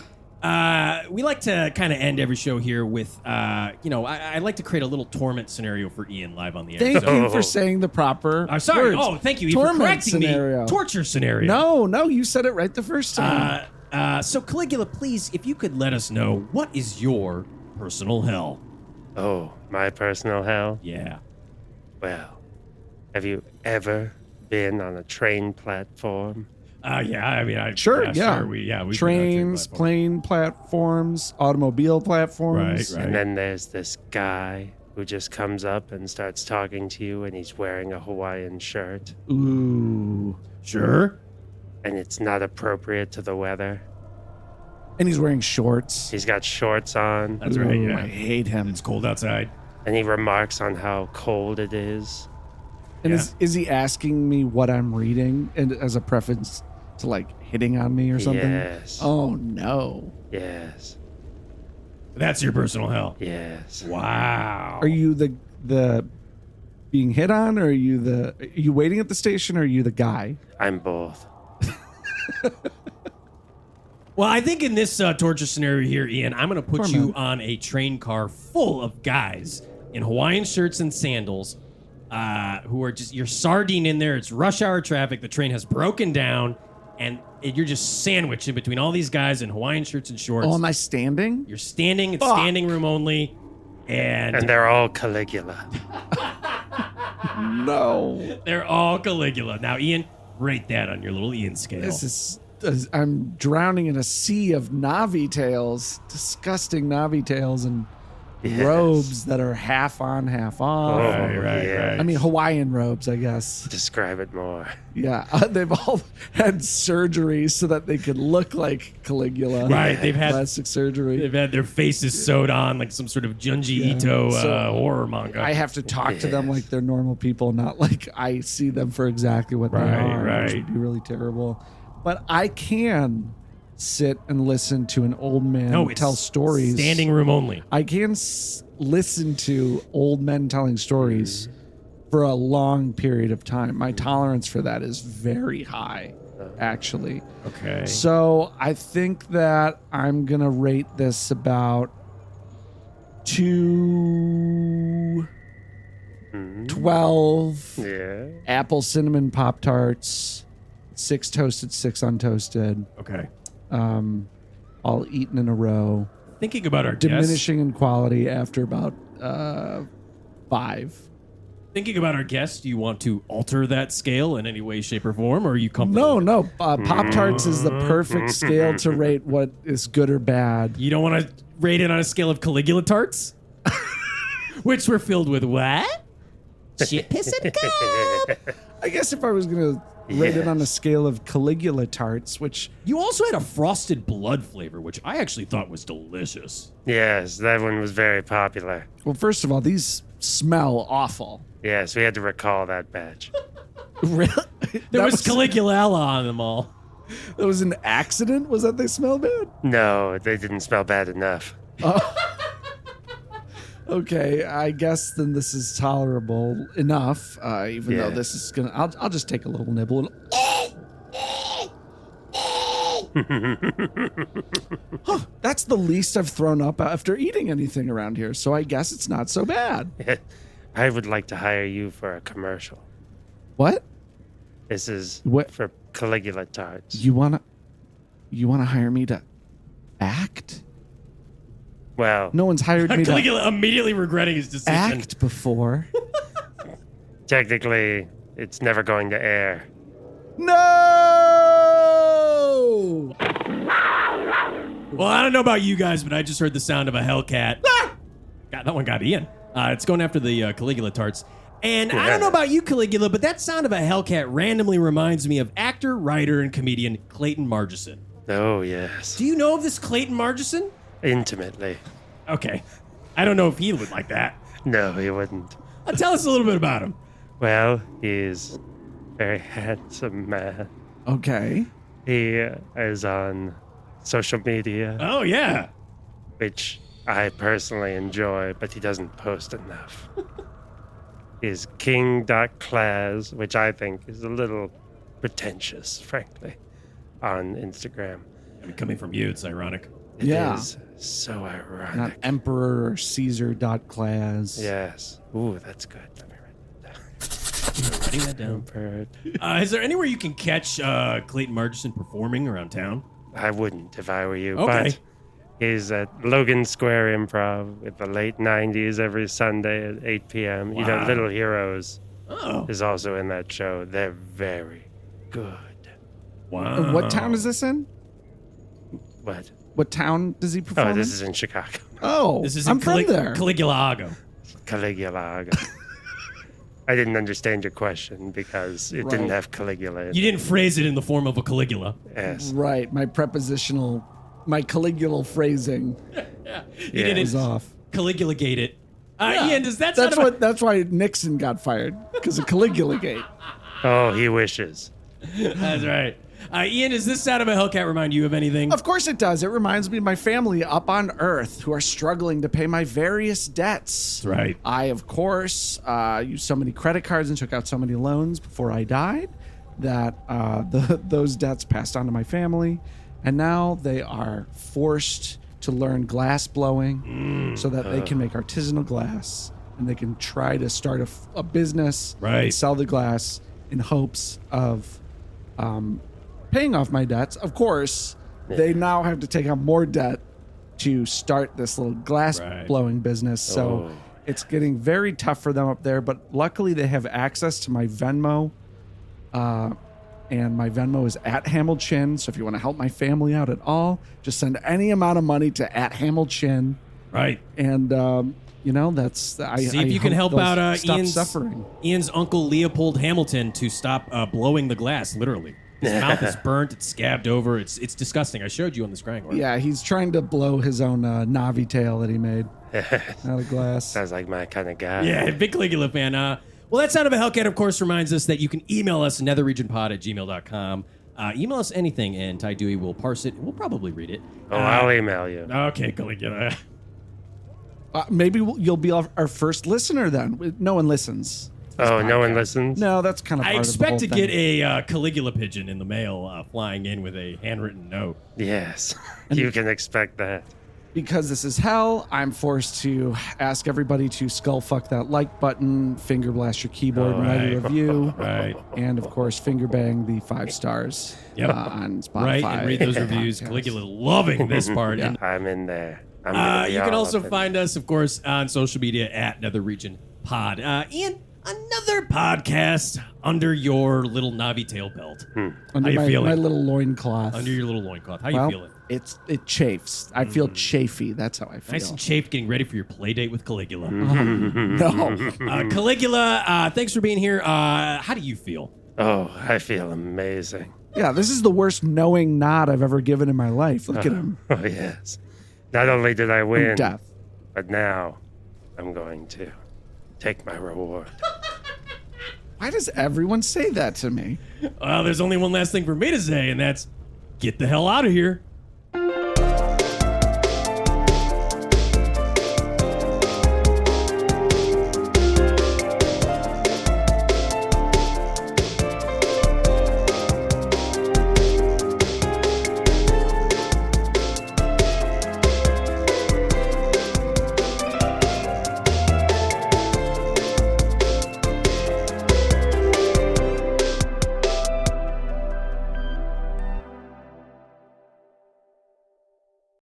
We like to kind of end every show here with, I like to create a little torment scenario for Ian live on the air. Thank you for saying the proper sorry. words. Oh, thank you Ian, for Torment correcting scenario. me. Torture scenario. No, you said it right the first time. So Caligula, please, if you could let us know, what is your personal hell? Oh, my personal hell? Yeah. Well, have you ever been on a train platform? Yeah, I mean, Sure. we Trains, plane platforms, automobile platforms. Right. And then there's this guy who just comes up and starts talking to you, and he's wearing a Hawaiian shirt. Ooh. Sure. And it's not appropriate to the weather. And he's wearing shorts. He's got shorts on, That's right, yeah. I hate him. It's cold outside. and he remarks on how cold it is. And Yeah. is he asking me what I'm reading and as a preference to like hitting on me or something? Yes. Oh no. Yes. That's your personal hell. Yes. Wow. Are you the being hit on, or are you waiting at the station, or are you the guy? I'm both. Well, I think in this torture scenario here, Ian, I'm going to put you on a train car full of guys in Hawaiian shirts and sandals who are just, you're sardine in there. It's rush hour traffic. The train has broken down, and you're just sandwiched in between all these guys in Hawaiian shirts and shorts. Oh, am I standing? You're standing. It's Fuck. standing room only. And they're all Caligula. No. they're all Caligula. Now, Ian, rate that on your little Ian scale. This is. I'm drowning in a sea of Navi tails, disgusting Navi tails, and Yes. robes that are half on, half off. Right. I mean, Hawaiian robes, I guess. Describe it more. Yeah, they've all had surgery so that they could look like Caligula. Right, they've had- plastic surgery. They've had their faces sewed on like some sort of Junji Ito So, horror manga. I have to talk to them like they're normal people, not like I see them for exactly what they are. Right. Which would be really terrible. But I can sit and listen to an old man it's tell stories. Standing room only. I can listen to old men telling stories for a long period of time. My tolerance for that is very high, actually. Okay. So I think that I'm going to rate this about 12 Yeah. apple cinnamon Pop-Tarts, 6 toasted, 6 untoasted, Okay. all eaten in a row. Thinking about our Diminishing in quality after about 5. Thinking about our guests, do you want to alter that scale in any way, shape, or form, or are you comfortable? No. Pop-Tarts is the perfect scale to rate what is good or bad. You don't want to rate it on a scale of Caligula-tarts? Which were filled with what? Shit, piss, and cum. I guess if I was going to rate it on a scale of Caligula-tarts, which... You also had a frosted blood flavor, which I actually thought was delicious. Yes, that one was very popular. Well, first of all, these smell awful. Yes, we had to recall that batch. Really? There was Caligula on them all. That was an accident? Was that they smell bad? No, they didn't smell bad enough. Okay, I guess then this is tolerable enough, even though Yeah. this is gonna... I'll just take a little nibble and... Huh, that's the least I've thrown up after eating anything around here, so I guess it's not so bad. I would like to hire you for a commercial. What? This is What? for Caligula-tarts. You wanna hire me to act? Well, No one's hired me to Caligula immediately regretting his decision. act before. technically, it's never going to air. No! Well, I don't know about you guys, but I just heard the sound of a Hellcat. God, that one got Ian. It's going after the Caligula-tarts. And I don't know about you, Caligula, but that sound of a Hellcat randomly reminds me of actor, writer, and comedian Clayton Margeson. Oh, yes. Do you know of this Clayton Margeson? Intimately. Okay. I don't know if he would like that. No, he wouldn't. Tell us a little bit about him. Well, he's a very handsome man. Okay. He is on social media, Oh, yeah. which I personally enjoy, but he doesn't post enough. Is king.class, which I think is a little pretentious, frankly, on Instagram. I mean, coming from you, it's ironic. It Yeah. is so ironic. Not Emperor or Caesar.class. Yes. Ooh, that's good. Let me write that down. Writing that down. Bird. Is there anywhere you can catch Clayton Margeson performing around town? I wouldn't if I were you, Okay. but he's at Logan Square Improv with the late 90s every Sunday at 8 p.m. You know, Wow. Little Heroes Oh. is also in that show. They're very good. Wow. And what town is this in? What? What town does he perform Oh, this in? is in Chicago. Oh, This is I'm in from there. Caligula-ago. Caligula. I didn't understand your question because it didn't Right. have Caligula in You it. didn't phrase it in the form of a Caligula. Yes. Right, my Caligular phrasing You Yeah. didn't is off. Caligula-gate it. Ian, does that sound That's why Nixon got fired, because of Caligula Gate. Oh, he wishes. That's right. Ian, does this sound of a Hellcat remind you of anything? Of course it does. It reminds me of my family up on Earth who are struggling to pay my various debts. That's right. I, of course, used so many credit cards and took out so many loans before I died that those debts passed on to my family. And now they are forced to learn glass blowing so that they can make artisanal glass and they can try to start a business Right. and sell the glass in hopes of paying off my debts. Of course, they now have to take on more debt to start this little glass blowing business. So it's getting very tough for them up there. But luckily, they have access to my Venmo. And my Venmo is at Hamilchin. So if you want to help my family out at all, just send any amount of money to at Hamilchin. Right. And, that's... See if you can help out stop Ian's, suffering. Ian's uncle Leopold Hamilton to stop blowing the glass, literally. His mouth is burnt. It's scabbed over. It's disgusting. I showed you on the screen. Yeah, he's trying to blow his own Navi tail that he made out of glass. Sounds like my kind of guy. Yeah, big Caligula fan. Well, that sound of a Hellcat, of course, reminds us that you can email us, netherregionpod@gmail.com. Email us anything, and Ty Dewey will parse it. We'll probably read it. Oh, I'll email you. Okay, Caligula. Maybe you'll be our first listener then. No one listens. Oh, no one listens? No, that's kind of I part expect of to the whole get thing. a Caligula pigeon in the mail flying in with a handwritten note. Yes. You can expect that. Because this is hell, I'm forced to ask everybody to skull fuck that like button, finger blast your keyboard, and write a review. Right. And of course, finger bang the 5 stars on Spotify. Right, and read those reviews. Podcast. Caligula loving this part. And, I'm in there. I'm gonna be you can all also up in find us, of course, on social media at Nether Region Pod. Ian, another podcast under your little Navi tail belt. Under How you my, feeling? my little loincloth. Under your little loincloth. How well, you feeling? it chafes. I feel chafy. That's how I feel. Nice and chafed, getting ready for your play date with Caligula. No. Caligula, thanks for being here. How do you feel? Oh, I feel amazing. Yeah, this is the worst knowing nod I've ever given in my life. Look at him. Oh, yes. Not only did I win, Death. but now I'm going to take my reward. Why does everyone say that to me? Well, there's only one last thing for me to say, and that's get the hell out of here.